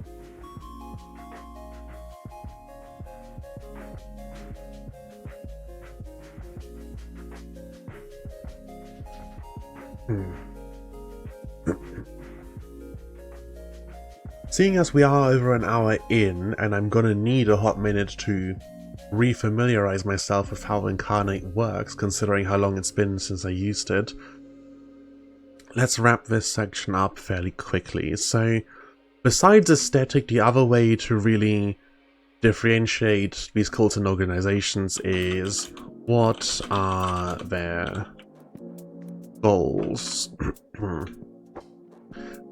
Seeing as we are over an hour in, and I'm gonna need a hot minute to refamiliarize myself with how Inkarnate works, considering how long it's been since I used it, let's wrap this section up fairly quickly. So, besides aesthetic, the other way to really differentiate these cults and organizations is what are their goals.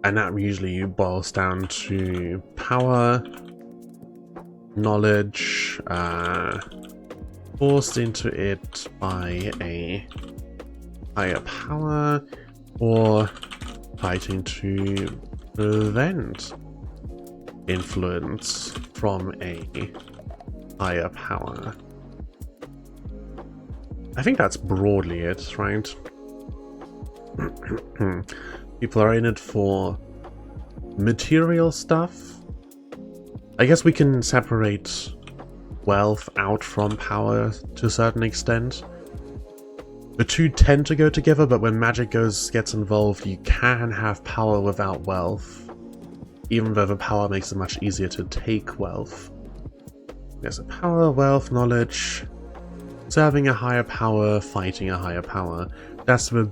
And that usually boils down to power, knowledge, forced into it by a higher power, or fighting to prevent influence from a higher power. I think that's broadly it, right? People are in it for material stuff. I guess we can separate wealth out from power to a certain extent. The two tend to go together, but when magic gets involved, you can have power without wealth, even though the power makes it much easier to take wealth. There's a power, wealth, knowledge, serving a higher power, fighting a higher power. That's the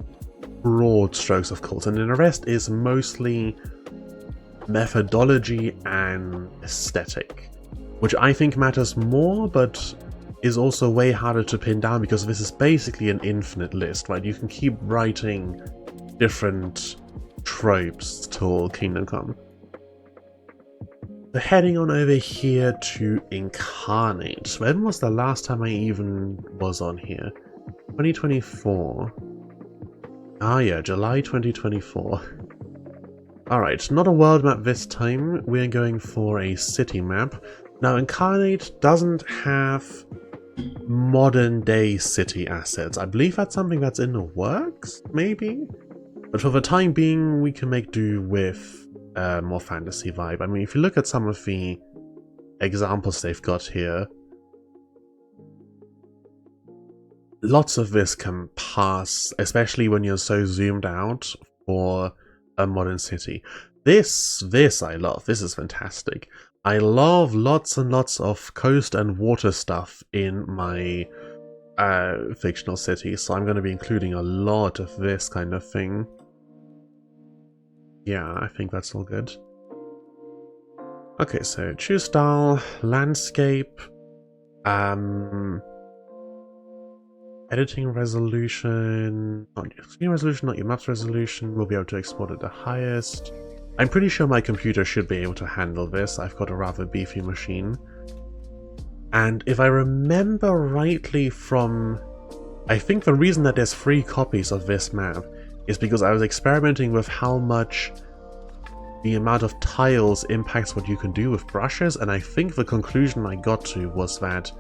broad strokes of cults, and then the rest is mostly methodology and aesthetic, which I think matters more, but is also way harder to pin down because this is basically an infinite list, right? You can keep writing different tropes till Kingdom Come. So heading on over here to Inkarnate. When was the last time I even was on here? 2024. Ah yeah, July 2024. Alright, not a world map this time, we're going for a city map. Now Inkarnate doesn't have modern day city assets. I believe that's something that's in the works, maybe? But for the time being, we can make do with more fantasy vibe. I mean, if you look at some of the examples they've got here, lots of this can pass, especially when you're so zoomed out for a modern city. This I love. This is fantastic. I love lots and lots of coast and water stuff in my fictional city, so I'm going to be including a lot of this kind of thing. Yeah, I think that's all good. Okay, so choose style, landscape, editing resolution, not your screen resolution, not your map's resolution. We'll be able to export at the highest. I'm pretty sure my computer should be able to handle this. I've got a rather beefy machine. And if I remember rightly from... I think the reason that there's 3 copies of this map is because I was experimenting with how much the amount of tiles impacts what you can do with brushes, and I think the conclusion I got to was that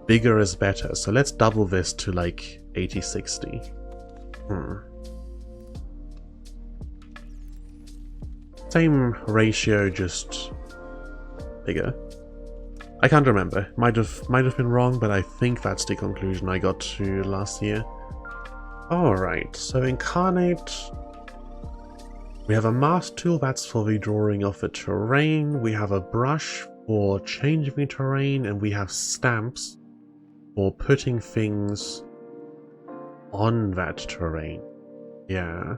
bigger is better. So let's double this to like 80-60. Same ratio, just bigger. I can't remember. Might have been wrong, but I think that's the conclusion I got to last year. Alright, so Inkarnate. We have a mask tool, that's for the drawing of the terrain. We have a brush for changing the terrain, and we have stamps for putting things on that terrain. Yeah.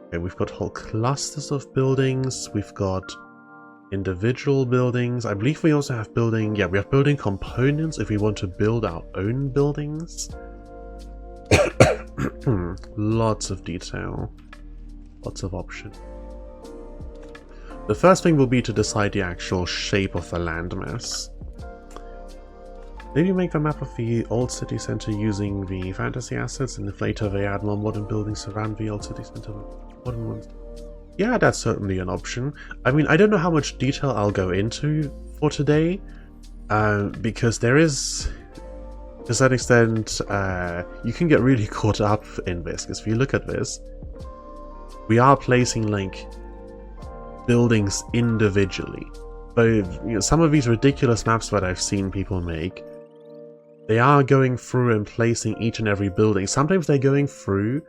Okay, we've got whole clusters of buildings. We've got individual buildings. I believe we also have building... Yeah, we have building components if we want to build our own buildings. Lots of detail. Lots of options. The first thing will be to decide the actual shape of the landmass. Maybe make the map of the old city center using the fantasy assets, and if later they add more modern buildings around the old city center, modern ones. Yeah, that's certainly an option. I mean, I don't know how much detail I'll go into for today, because there is, to a certain extent, you can get really caught up in this, because if you look at this, we are placing, like, buildings individually. But some of these ridiculous maps that I've seen people make, they are going through and placing each and every building. Sometimes they're going through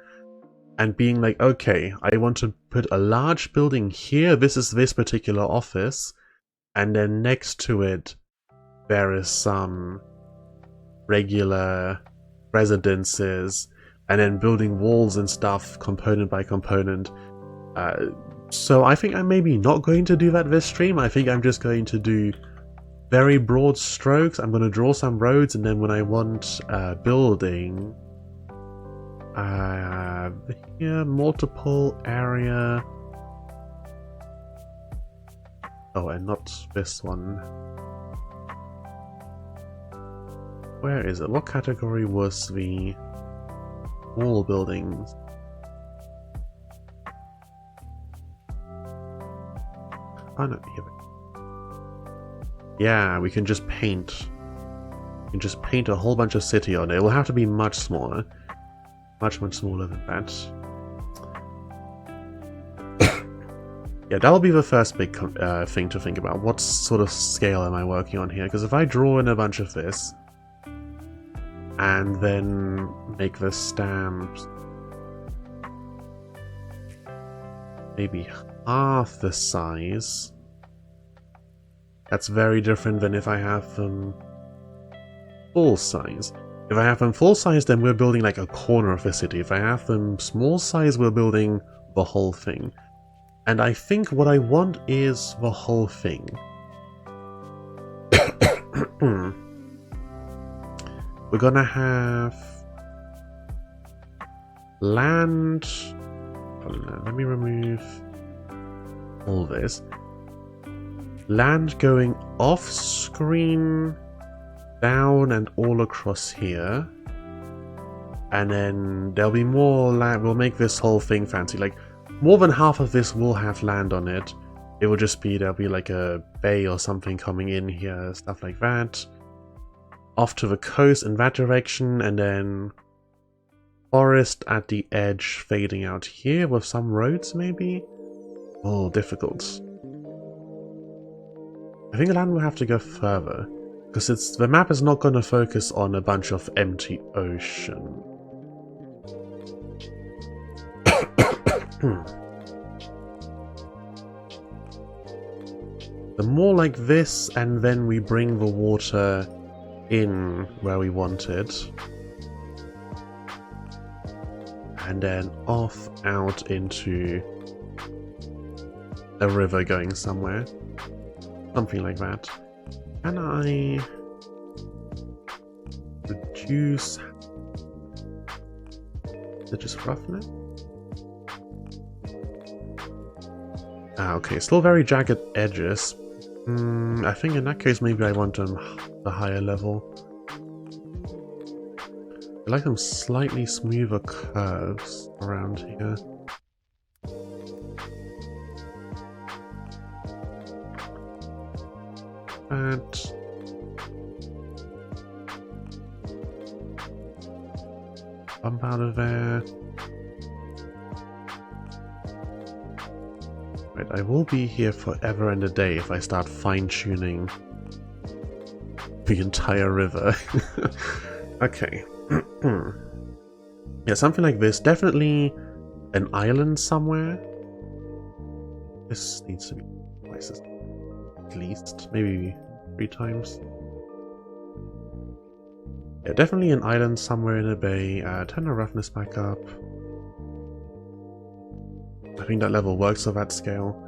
and being like, okay, I want to put a large building here, this is this particular office, and then next to it there is some regular residences, and then building walls and stuff component by component. So I think I'm maybe not going to do that this stream. I think I'm just going to do very broad strokes. I'm going to draw some roads, and then when I want a building, here, multiple area. Oh, and not this one. Where is it? What category was the wall buildings? Oh no, here we go. Yeah, we can just paint. We can just paint a whole bunch of city on it. It will have to be much smaller. Much, much smaller than that. Yeah, that'll be the first big thing to think about. What sort of scale am I working on here? Because if I draw in a bunch of this, and then make the stamps maybe half the size, that's very different than if I have them full size. If I have them full size, then we're building like a corner of the city. If I have them small size, we're building the whole thing. And I think what I want is the whole thing. We're gonna have land. Let me remove all this. Land going off screen, down and all across here. And then there'll be more land. We'll make this whole thing fancy. Like, more than half of this will have land on it. It will just be, there'll be like a bay or something coming in here, stuff like that. Off to the coast in that direction, and then forest at the edge fading out here with some roads maybe? Oh, difficult. I think land will have to go further, because the map is not going to focus on a bunch of empty ocean. The more like this, and then we bring the water in where we want it. And then off out into a river going somewhere. Something like that. Can I reduce... Is it just roughness? Ah, okay, still very jagged edges. I think in that case maybe I want them a higher level. I like them slightly smoother curves around here. That. Bump out of there. Right, I will be here forever and a day if I start fine-tuning the entire river. Okay. Yeah, something like this. Definitely an island somewhere. This needs to be twice at least. Maybe 3 times. Yeah, definitely an island somewhere in a bay. Turn the roughness back up. I think that level works of that scale.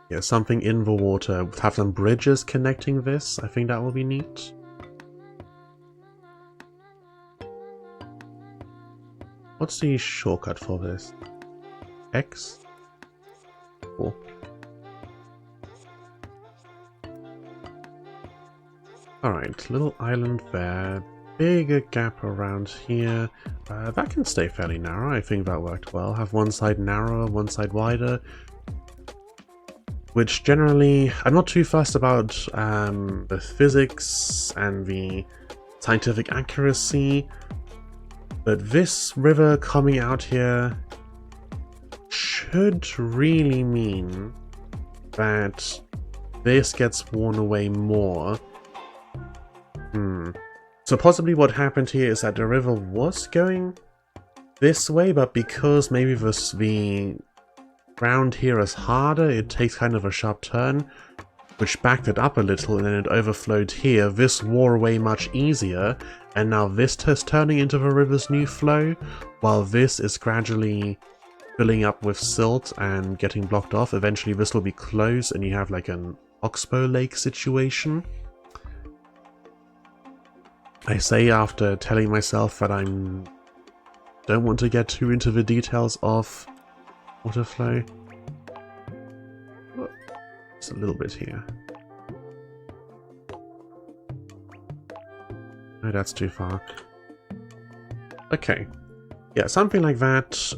Yeah, something in the water. Have some bridges connecting this. I think that will be neat. What's the shortcut for this? X? Cool. Alright, little island there. Bigger gap around here. That can stay fairly narrow. I think that worked well. Have one side narrower, one side wider. Which generally, I'm not too fussed about the physics and the scientific accuracy, but this river coming out here should really mean that this gets worn away more. So possibly what happened here is that the river was going this way, but because maybe the ground here is harder, it takes kind of a sharp turn, which backed it up a little, and then it overflowed here. This wore away much easier, and now this is turning into the river's new flow, while this is gradually filling up with silt and getting blocked off. Eventually this will be closed, and you have like an oxbow lake situation. I say after telling myself that I don't want to get too into the details of water flow. Just a little bit here. No, that's too far. Okay. Yeah, something like that,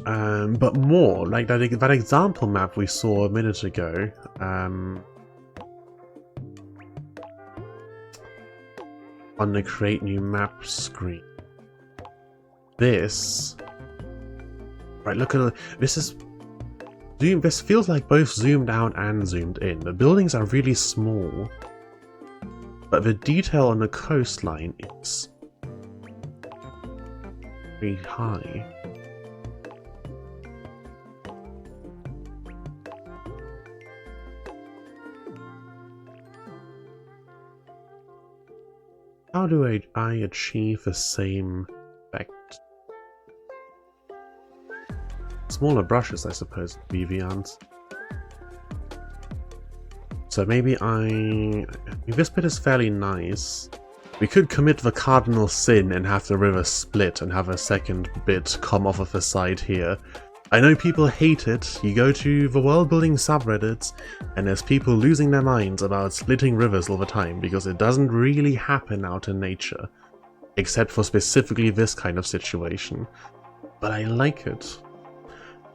but more like that example map we saw a minute ago. On the create new map screen. This, right? Look at this is. This feels like both zoomed out and zoomed in. The buildings are really small, but the detail on the coastline is very high. How do I achieve the same effect? Smaller brushes, I suppose, would be the answer. So maybe this bit is fairly nice. We could commit the cardinal sin and have the river split and have a second bit come off of the side here. I know people hate it. You go to the world building subreddits and there's people losing their minds about splitting rivers all the time because it doesn't really happen out in nature. Except for specifically this kind of situation. But I like it.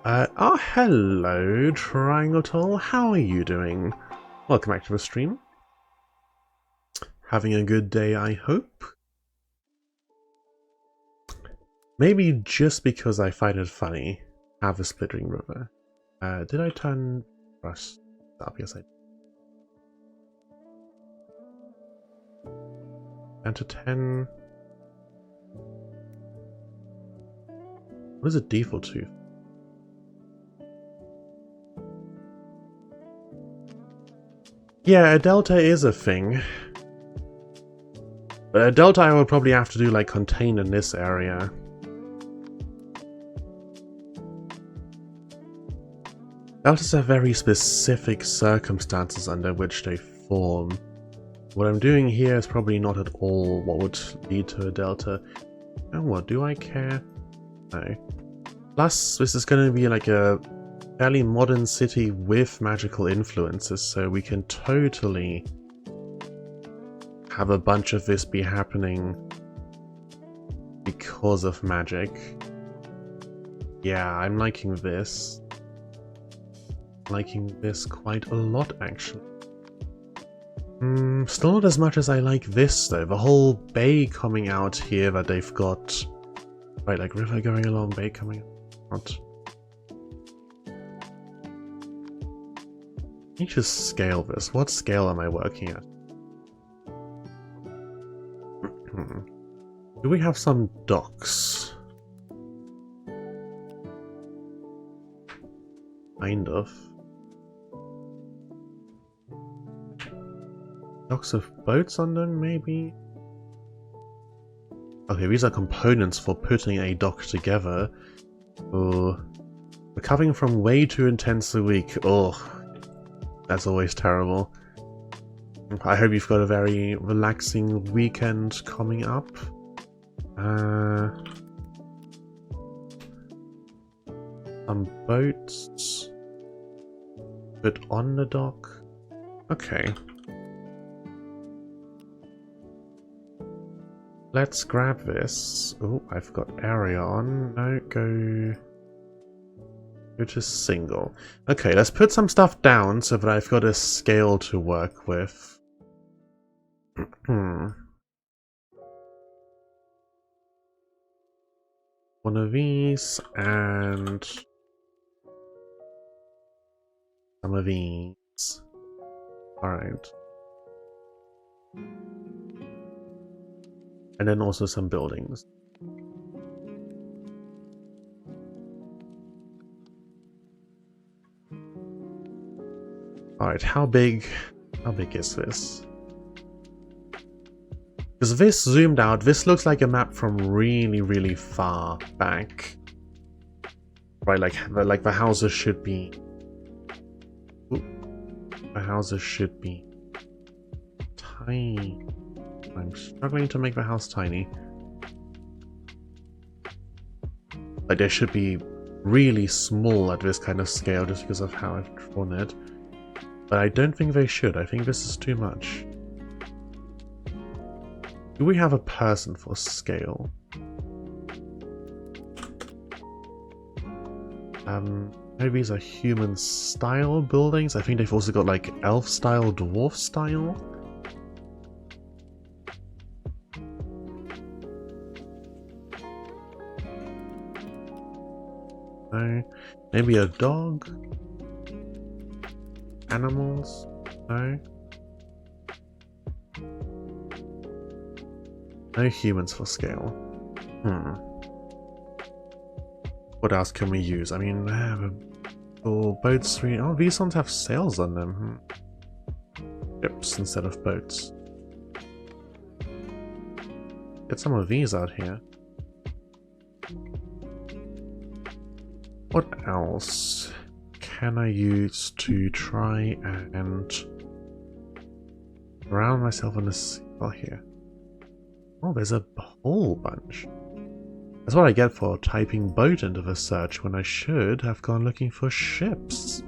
Oh, hello, Triangle Toll. How are you doing? Welcome back to the stream. Having a good day, I hope. Maybe just because I find it funny, have a splittering river. Did I turn rust up? Yes, I did. Down to 10. What is it default to? Yeah, a delta is a thing. But a delta I will probably have to do like contained in this area. Deltas have very specific circumstances under which they form. What I'm doing here is probably not at all what would lead to a delta. And what, do I care? No. Plus, this is going to be like a fairly modern city with magical influences, so we can totally have a bunch of this be happening because of magic. Yeah, I'm liking this. Liking this quite a lot, actually. Still not as much as I like this, though. The whole bay coming out here that they've got... Right, like river going along, bay coming out. Let me just scale this. What scale am I working at? Do we have some docks? Kind of. Docks of boats on them, maybe? Okay, these are components for putting a dock together. Oh, recovering from way too intense a week. Oh, that's always terrible. I hope you've got a very relaxing weekend coming up. Some boats. Put on the dock. Okay. Let's grab this. Oh, I've got area on. No, go to single. Okay, let's put some stuff down so that I've got a scale to work with. One of these and some of these. Alright. And then also some buildings. Alright, how big is this? Because this zoomed out, this looks like a map from really, really far back. Right, like the houses should be... Ooh, the houses should be tiny. I'm struggling to make the house tiny. Like, they should be really small at this kind of scale just because of how I've drawn it. But I don't think they should. I think this is too much. Do we have a person for scale? Maybe these are human style buildings. I think they've also got like elf style, dwarf style. No. Maybe a dog? Animals? No. No humans for scale. What else can we use? I mean, boats. Oh, these ones have sails on them. Ships instead of boats. Get some of these out here. What else can I use to try and surround myself on this spot here? Oh, there's a whole bunch. That's what I get for typing boat into the search when I should have gone looking for ships.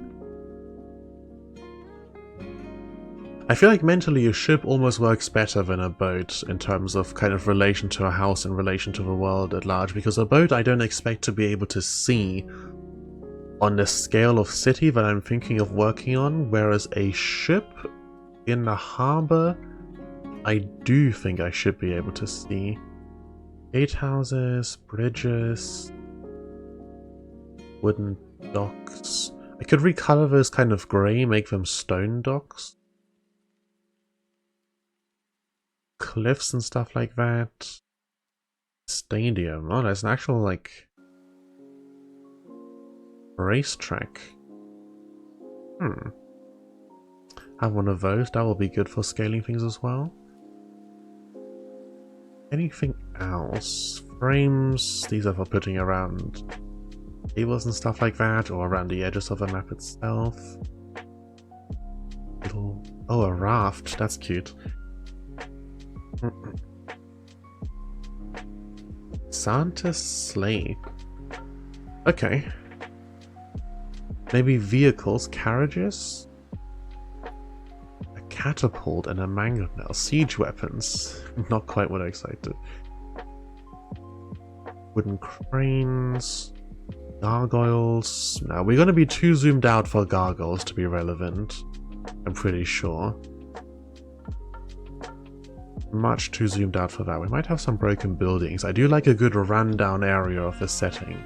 I feel like mentally a ship almost works better than a boat in terms of kind of relation to a house in relation to the world at large, because a boat I don't expect to be able to see on the scale of city that I'm thinking of working on, whereas a ship In the harbour, I do think I should be able to see gatehouses, bridges, wooden docks. I could recolor those kind of grey, make them stone docks. Cliffs and stuff like that. Stadium. Oh, there's an actual, like, racetrack. Have one of those. That will be good for scaling things as well. Anything else? Frames. These are for putting around tables and stuff like that, or around the edges of the map itself. Little... Oh, a raft. That's cute. Santa's sleigh. Okay. Maybe vehicles, carriages? A catapult and a mangonel. Siege weapons. Not quite what I expected. Wooden cranes. Gargoyles. Now, we're going to be too zoomed out for gargoyles to be relevant. I'm pretty sure. Much too zoomed out for that. We might have some broken buildings. I do like a good rundown area of the setting.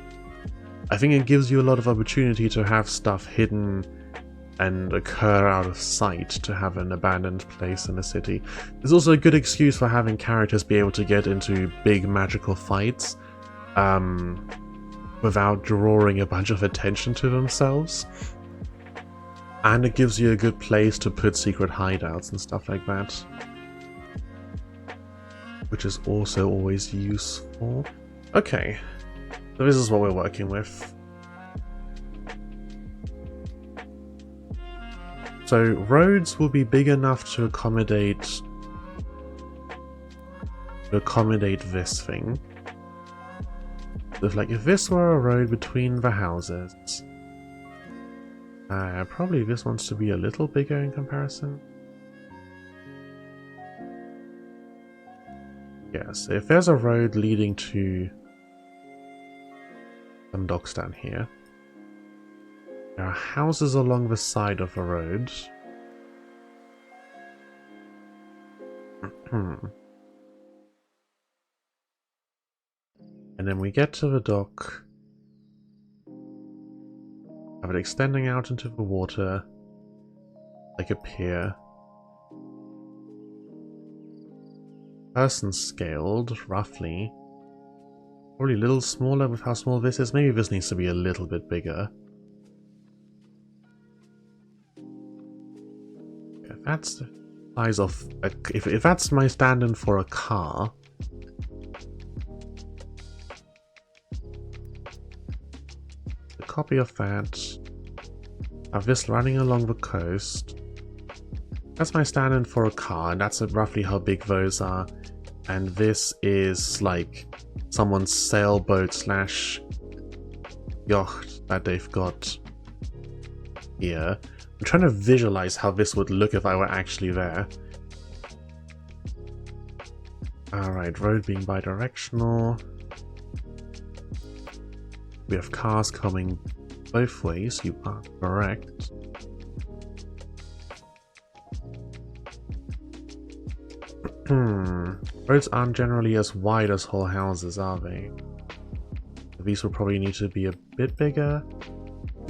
I think it gives you a lot of opportunity to have stuff hidden and occur out of sight, to have an abandoned place in a city. There's also a good excuse for having characters be able to get into big magical fights without drawing a bunch of attention to themselves. And it gives you a good place to put secret hideouts and stuff like that, which is also always useful. Okay, so this is what we're working with. So roads will be big enough to accommodate this thing. So if this were a road between the houses, probably this wants to be a little bigger in comparison. Yes, if there's a road leading to some docks down here, there are houses along the side of the road. And then we get to the dock, have it extending out into the water like a pier. Person scaled, roughly. Probably a little smaller with how small this is. Maybe this needs to be a little bit bigger. If that's the size of... If that's my stand-in for a car... A copy of that. Have this running along the coast. That's my stand-in for a car, and that's roughly how big those are. And this is like someone's sailboat slash yacht that they've got here. I'm trying to visualize how this would look if I were actually there. Alright, road being bi-directional. We have cars coming both ways, you are correct. Roads aren't generally as wide as whole houses, are they? These will probably need to be a bit bigger.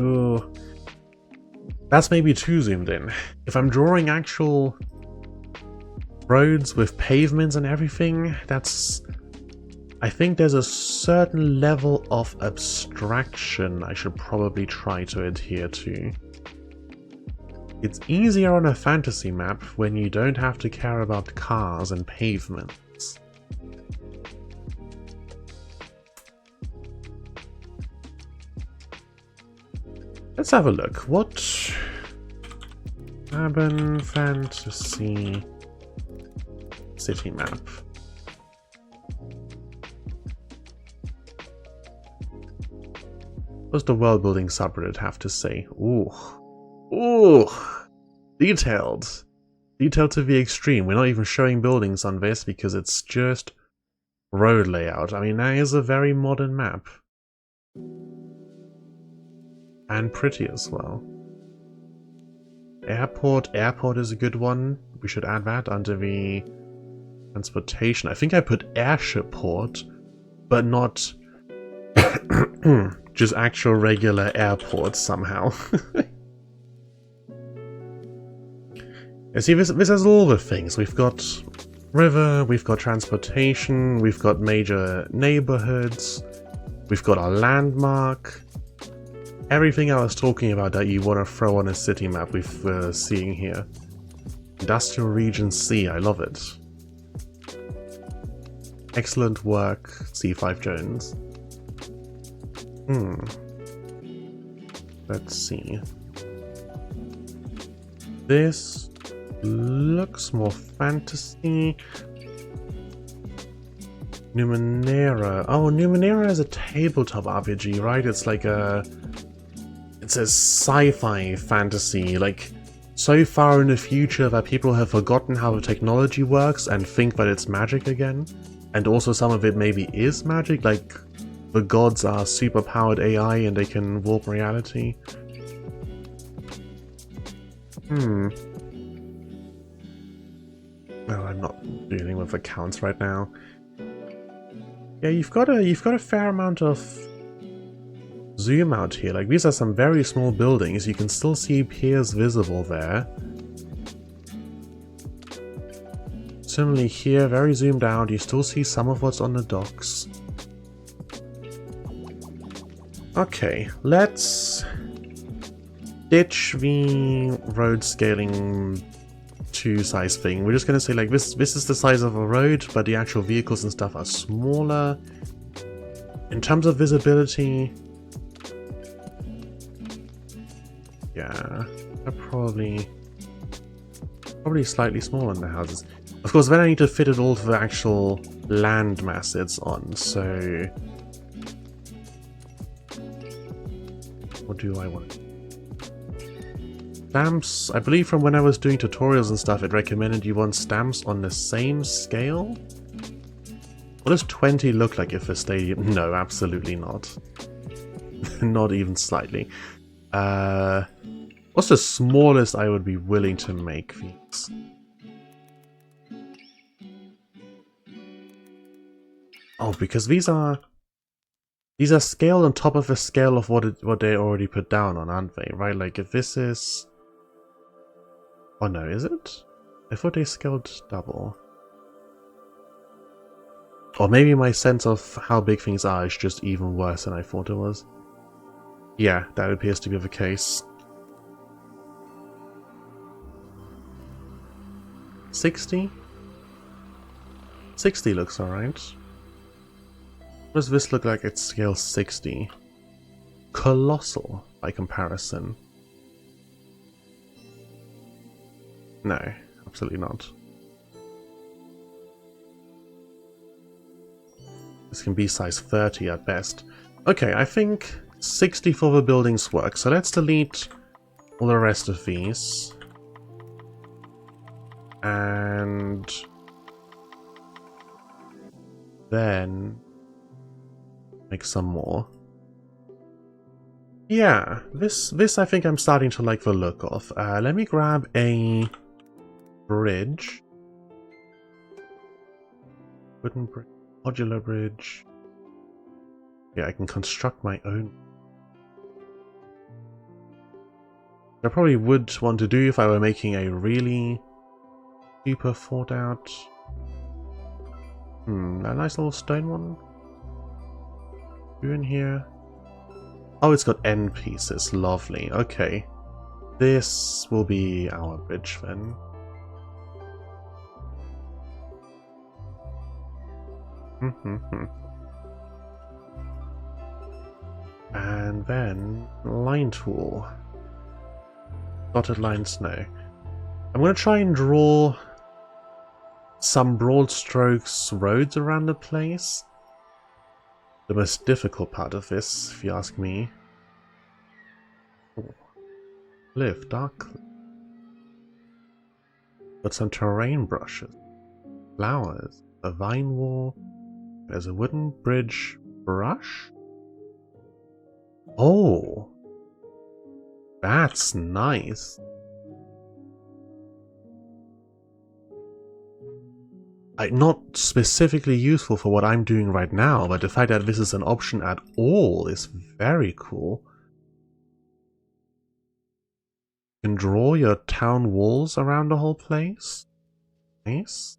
Ooh. That's maybe too zoomed in. If I'm drawing actual roads with pavements and everything, that's... I think there's a certain level of abstraction I should probably try to adhere to. It's easier on a fantasy map when you don't have to care about cars and pavements. Let's have a look. What urban fantasy city map? What does the world building subreddit have to say? Ooh. Ooh, detailed. Detailed to the extreme. We're not even showing buildings on this because it's just road layout. I mean, that is a very modern map. And pretty as well. Airport. Airport is a good one. We should add that under the transportation. I think I put airship port, but not just actual regular airports somehow. You see, this has all the things. We've got river, we've got transportation, we've got major neighborhoods, we've got our landmark. Everything I was talking about that you want to throw on a city map we're seeing here. Industrial Region C, I love it. Excellent work, C5 Jones. Let's see. This looks more fantasy. Numenera. Oh, Numenera is a tabletop RPG, right? It's like a... It's a sci-fi fantasy, like so far in the future that people have forgotten how the technology works and think that it's magic again. And also some of it maybe is magic, like the gods are super powered AI and they can warp reality. Well, I'm not dealing with accounts right now. Yeah, you've got a fair amount of zoom out here. Like, these are some very small buildings. You can still see piers visible there. Similarly here, very zoomed out, you still see some of what's on the docks. Okay, let's ditch the road scaling 2 size thing. We're just gonna say, like, this is the size of a road, but the actual vehicles and stuff are smaller. In terms of visibility, yeah, they're probably slightly smaller than the houses. Of course, then I need to fit it all to the actual land mass it's on, so... What do I want? Stamps, I believe from when I was doing tutorials and stuff, it recommended you want stamps on the same scale? What does 20 look like if a stadium... No, absolutely not. Not even slightly. What's the smallest I would be willing to make these? Oh, because these are scaled on top of a scale of what they already put down on, aren't they? Right? Like if this is... Oh no, is it? I thought they scaled double. Or maybe my sense of how big things are is just even worse than I thought it was. Yeah, that appears to be the case. 60? 60 looks alright. What does this look like at scale 60? Colossal, by comparison. No, absolutely not. This can be size 30 at best. Okay, I think 60 for the buildings work, so let's delete all the rest of these. And then make some more. Yeah, this I think I'm starting to like the look of. Let me grab a bridge. Wooden bridge. Modular bridge. Yeah, I can construct my own. I probably would want to do if I were making a really super thought out. A nice little stone one. You in here? Oh, it's got end pieces. Lovely. Okay. This will be our bridge then. And then line tool. Dotted lines, no. I'm going to try and draw some broad strokes roads around the place. The most difficult part of this, if you ask me. Cliff, dark cliff. Got some terrain brushes. Flowers. A vine wall. There's a wooden bridge brush. Oh! That's nice. not specifically useful for what I'm doing right now, but the fact that this is an option at all is very cool. You can draw your town walls around the whole place. Nice.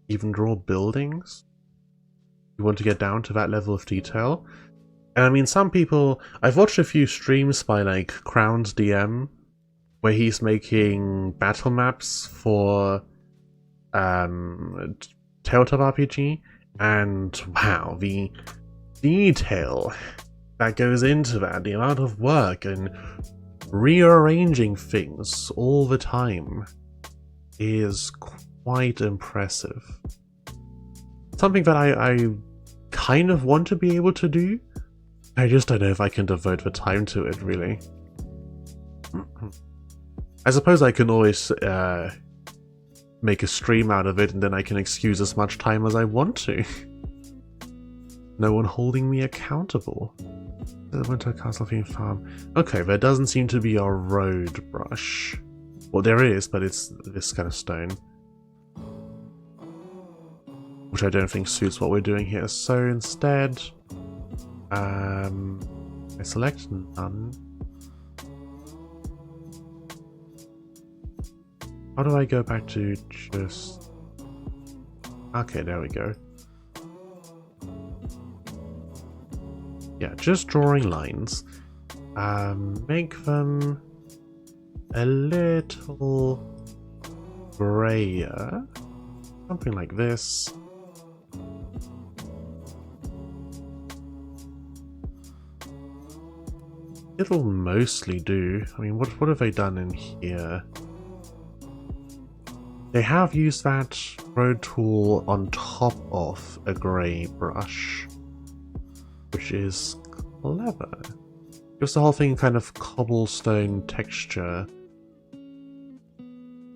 Even draw buildings. You want to get down to that level of detail. And I mean, some people... I've watched a few streams by, like, Crown's DM, where he's making battle maps for Tabletop RPG, and wow, the detail that goes into that, the amount of work and rearranging things all the time is quite impressive. Something that I kind of want to be able to do. I just don't know if I can devote the time to it, really. I suppose I can always make a stream out of it, and then I can excuse as much time as I want to. No one holding me accountable. The Winter Castle Theme Farm. Okay, there doesn't seem to be a road brush. Well, there is, but it's this kind of stone. Which I don't think suits what we're doing here. So instead, I select none. How do I go back to just... Okay, there we go. Yeah, just drawing lines. Make them a little grayer. Something like this. It'll mostly do. I mean, what have they done in here? They have used that road tool on top of a grey brush, which is clever. Gives the whole thing kind of cobblestone texture.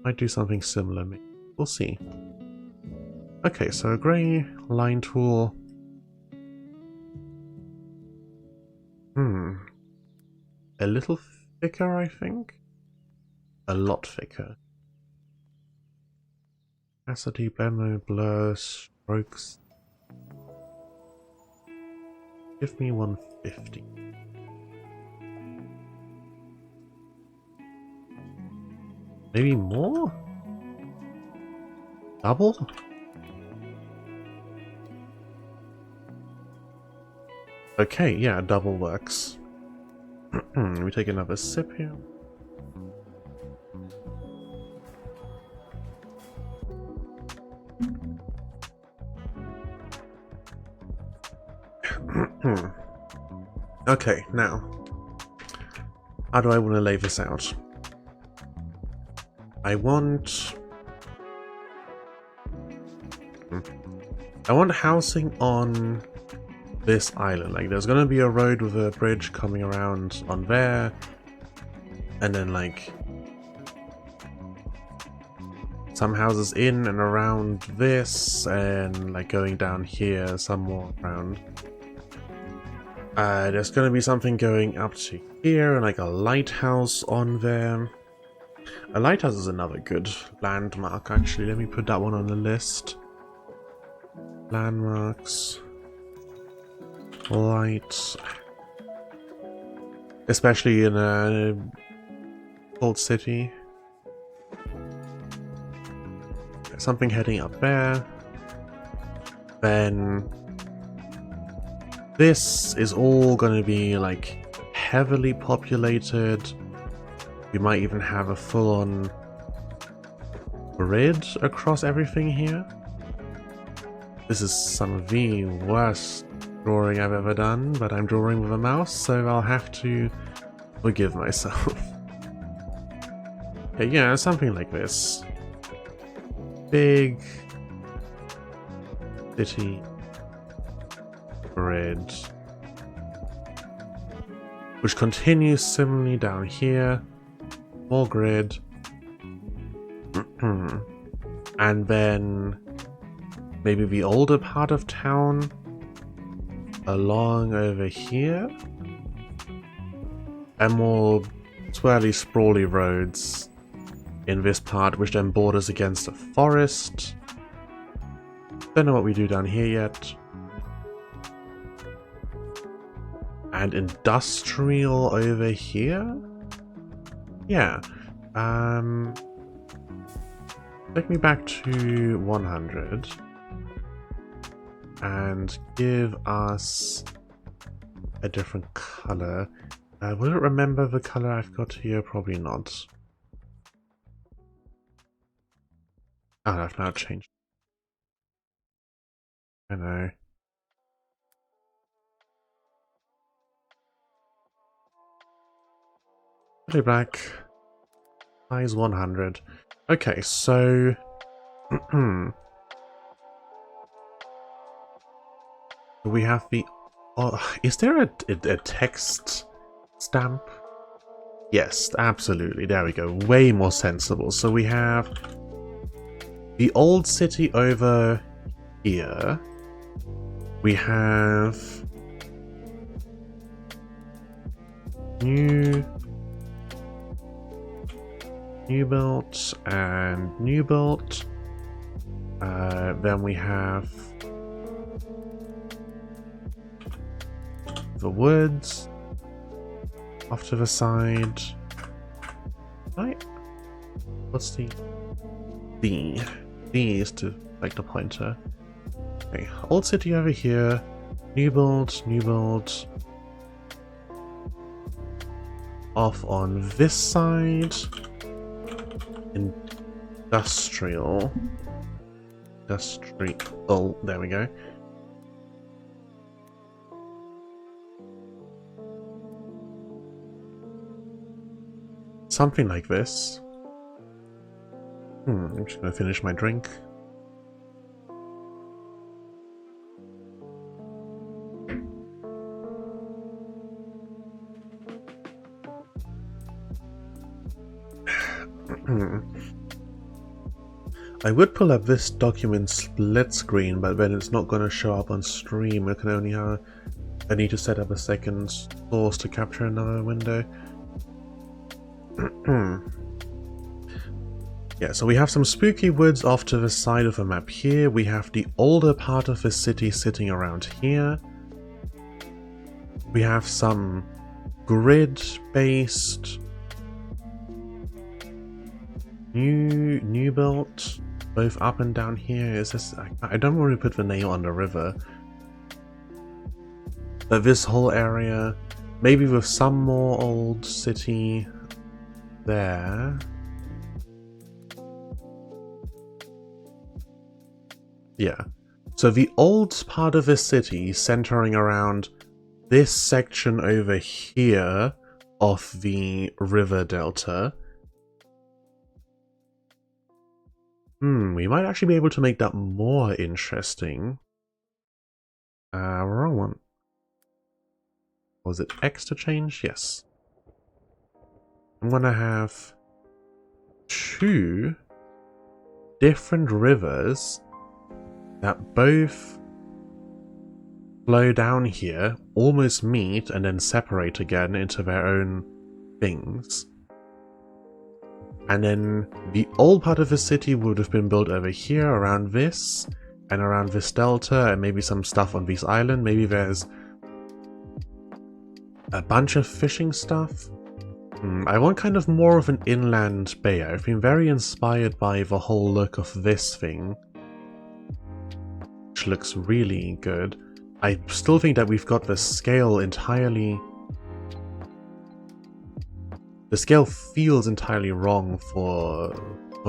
Might do something similar, maybe. We'll see. Okay, so a grey line tool. A little thicker, I think? A lot thicker. Opacity, blend, blur, strokes. Give me 150. Maybe more? Double? Okay, yeah, double works. Let me take another sip here. Okay, now, how do I want to lay this out? I want housing on this island. Like, there's gonna be a road with a bridge coming around on there, and then like some houses in and around this, and like going down here some more around. There's gonna be something going up to here, and like a lighthouse on there. A lighthouse is another good landmark, actually. Let me put that one on the list. Landmarks. Lights. Especially in a old city. Something heading up there. Then this is all going to be like heavily populated. We might even have a full-on grid across everything here. This is some of the worst drawing I've ever done, but I'm drawing with a mouse, so I'll have to forgive myself. Okay, yeah, something like this. Big city grid, which continues similarly down here. More grid. And then maybe the older part of town along over here, and more swirly, sprawly roads in this part, which then borders against a forest. Don't know what we do down here yet. And industrial over here? Yeah. Take me back to 100. And give us a different color. Will it remember the color I've got here? Probably not. Oh, I've now changed. I know. Really black. Size 100. Okay, so... we have the... Oh, is there a text stamp? Yes, absolutely. There we go. Way more sensible. So we have the old city over here. We have new built and new built. Then we have the woods off to the side. Right. What's the D? D is to like the pointer. Okay, old city over here. New build, new build. Off on this side. Industrial. Industrial. There we go. Something like this. I'm just gonna finish my drink. I would pull up this document split screen, but then it's not going to show up on stream. I can only have... I need to set up a second source to capture another window. Yeah, so we have some spooky woods off to the side of the map here. We have the older part of the city sitting around here. We have some grid-based new built, both up and down here. Is this? I don't want to put the name on the river, but this whole area, maybe with some more old city there. Yeah, so the old part of the city centering around this section over here of the river delta. We might actually be able to make that more interesting. Wrong one. Was it X to change? Yes. I'm gonna have 2 different rivers that both flow down here, almost meet, and then separate again into their own things. And then the old part of the city would have been built over here around this, and around this delta, and maybe some stuff on this island. Maybe there's a bunch of fishing stuff. I want kind of more of an inland bay. I've been very inspired by the whole look of this thing, which looks really good. I still think that we've got the scale entirely... The scale feels entirely wrong for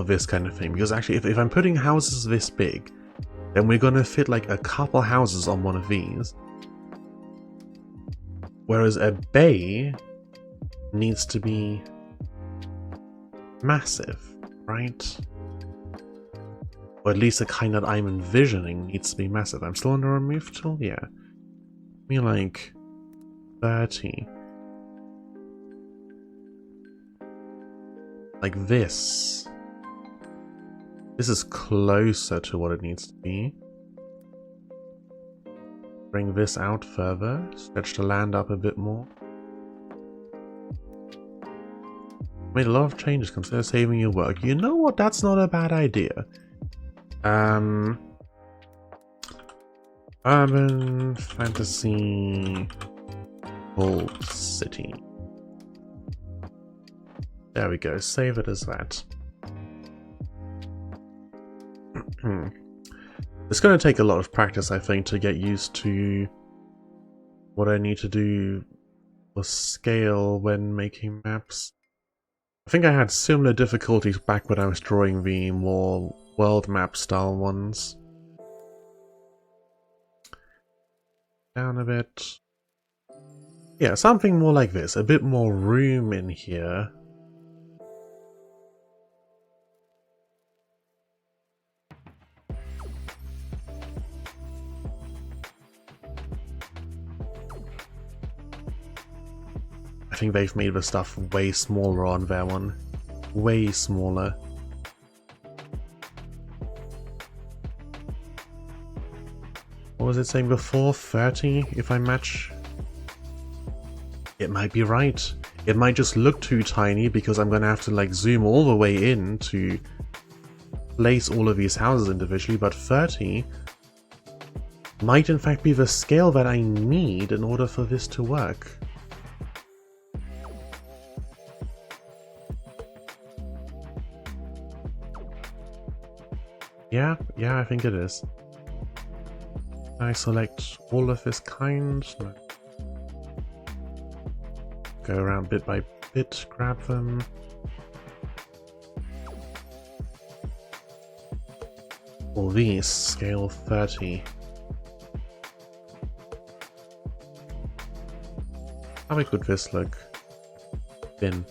this kind of thing, because actually if I'm putting houses this big, then we're gonna fit like a couple houses on one of these. Whereas a bay needs to be massive, right? Or at least the kind that I'm envisioning needs to be massive. I'm still on the remove tool? Yeah. I mean like 30. Like this. This is closer to what it needs to be. Bring this out further. Stretch the land up a bit more. Made a lot of changes, consider saving your work. You know what? That's not a bad idea. Urban fantasy old city. There we go. Save it as that. It's going to take a lot of practice, I think, to get used to what I need to do for scale when making maps. I think I had similar difficulties back when I was drawing the more world map style ones. Down a bit. Yeah, something more like this. A bit more room in here. I think they've made the stuff way smaller on their one. Way smaller. What was it saying before? 30 if I match? It might be right. It might just look too tiny because I'm gonna have to like zoom all the way in to place all of these houses individually, but 30 might in fact be the scale that I need in order for this to work. Yeah, I think it is. I select all of this kind. No. Go around bit by bit, grab them. All these, scale 30. How big would this look? Thin.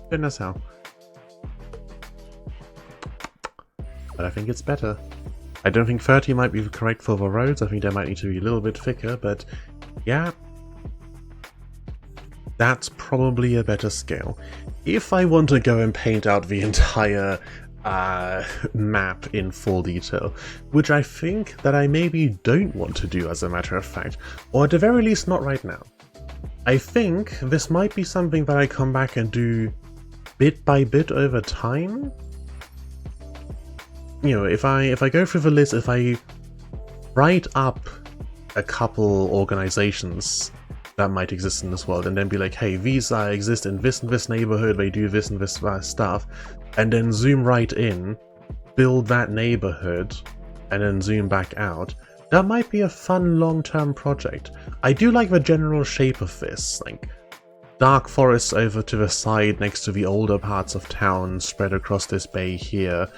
Thin as hell. But I think it's better. I don't think 30 might be correct for the roads. I think they might need to be a little bit thicker, but yeah. That's probably a better scale. If I want to go and paint out the entire map in full detail, which I think that I maybe don't want to do as a matter of fact, or at the very least not right now. I think this might be something that I come back and do bit by bit over time. You know, if I go through the list, if I write up a couple organizations that might exist in this world and then be like, hey, these exist in this and this neighborhood, they do this and this stuff, and then zoom right in, build that neighborhood, and then zoom back out, that might be a fun long-term project. I do like the general shape of this, like dark forests over to the side next to the older parts of town spread across this bay here,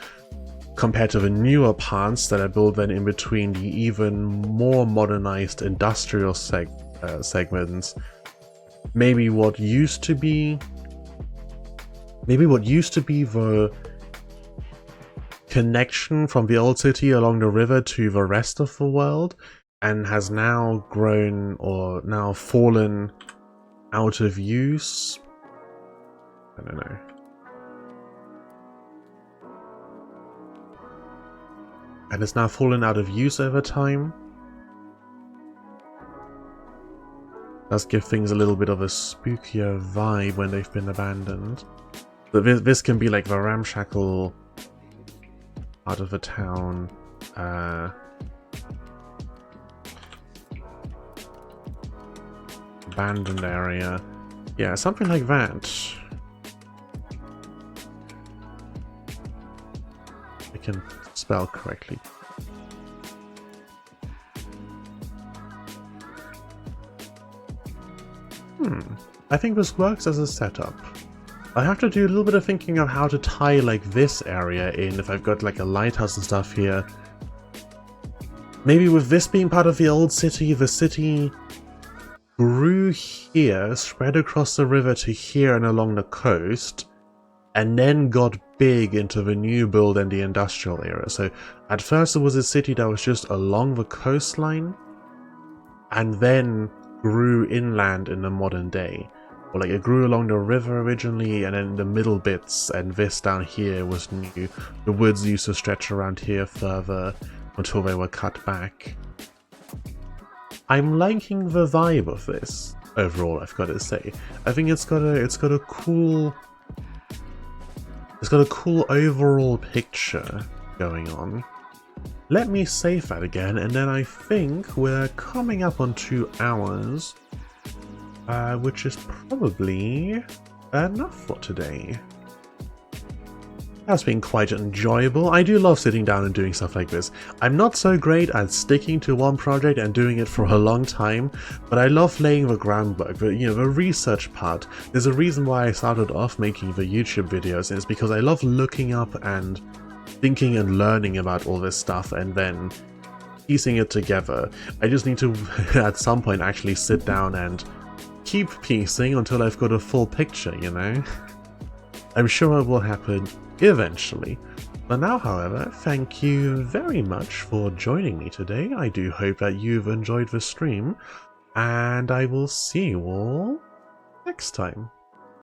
compared to the newer parts that are built then in between the even more modernized industrial segments. Maybe what used to be the connection from the old city along the river to the rest of the world, and has now grown or now fallen out of use. I don't know. And it's now fallen out of use over time. Does give things a little bit of a spookier vibe when they've been abandoned. But this can be like the ramshackle part of the town. Abandoned area. Yeah, something like that. I can spell correctly. I think this works as a setup. I have to do a little bit of thinking of how to tie like this area in if I've got like a lighthouse and stuff here. Maybe with this being part of the old city, the city grew here, spread across the river to here and along the coast, and then got big into the new build and the industrial era. So at first it was a city that was just along the coastline, and then grew inland in the modern day. Or like it grew along the river originally, and then the middle bits and this down here was new. The woods used to stretch around here further until they were cut back. I'm liking the vibe of this. overall, I've got to say. I think it's got a cool overall picture going on. Let me save that again, and then I think we're coming up on 2 hours, which is probably enough for today. That's been quite enjoyable. I do love sitting down and doing stuff like this. I'm not so great at sticking to one project and doing it for a long time, but I love laying the groundwork, the research part. There's a reason why I started off making the YouTube videos, and it's because I love looking up and thinking and learning about all this stuff and then piecing it together. I just need to, at some point, actually sit down and keep piecing until I've got a full picture, you know? I'm sure it will happen eventually. For now, however, thank you very much for joining me today. I do hope that you've enjoyed the stream, and I will see you all next time.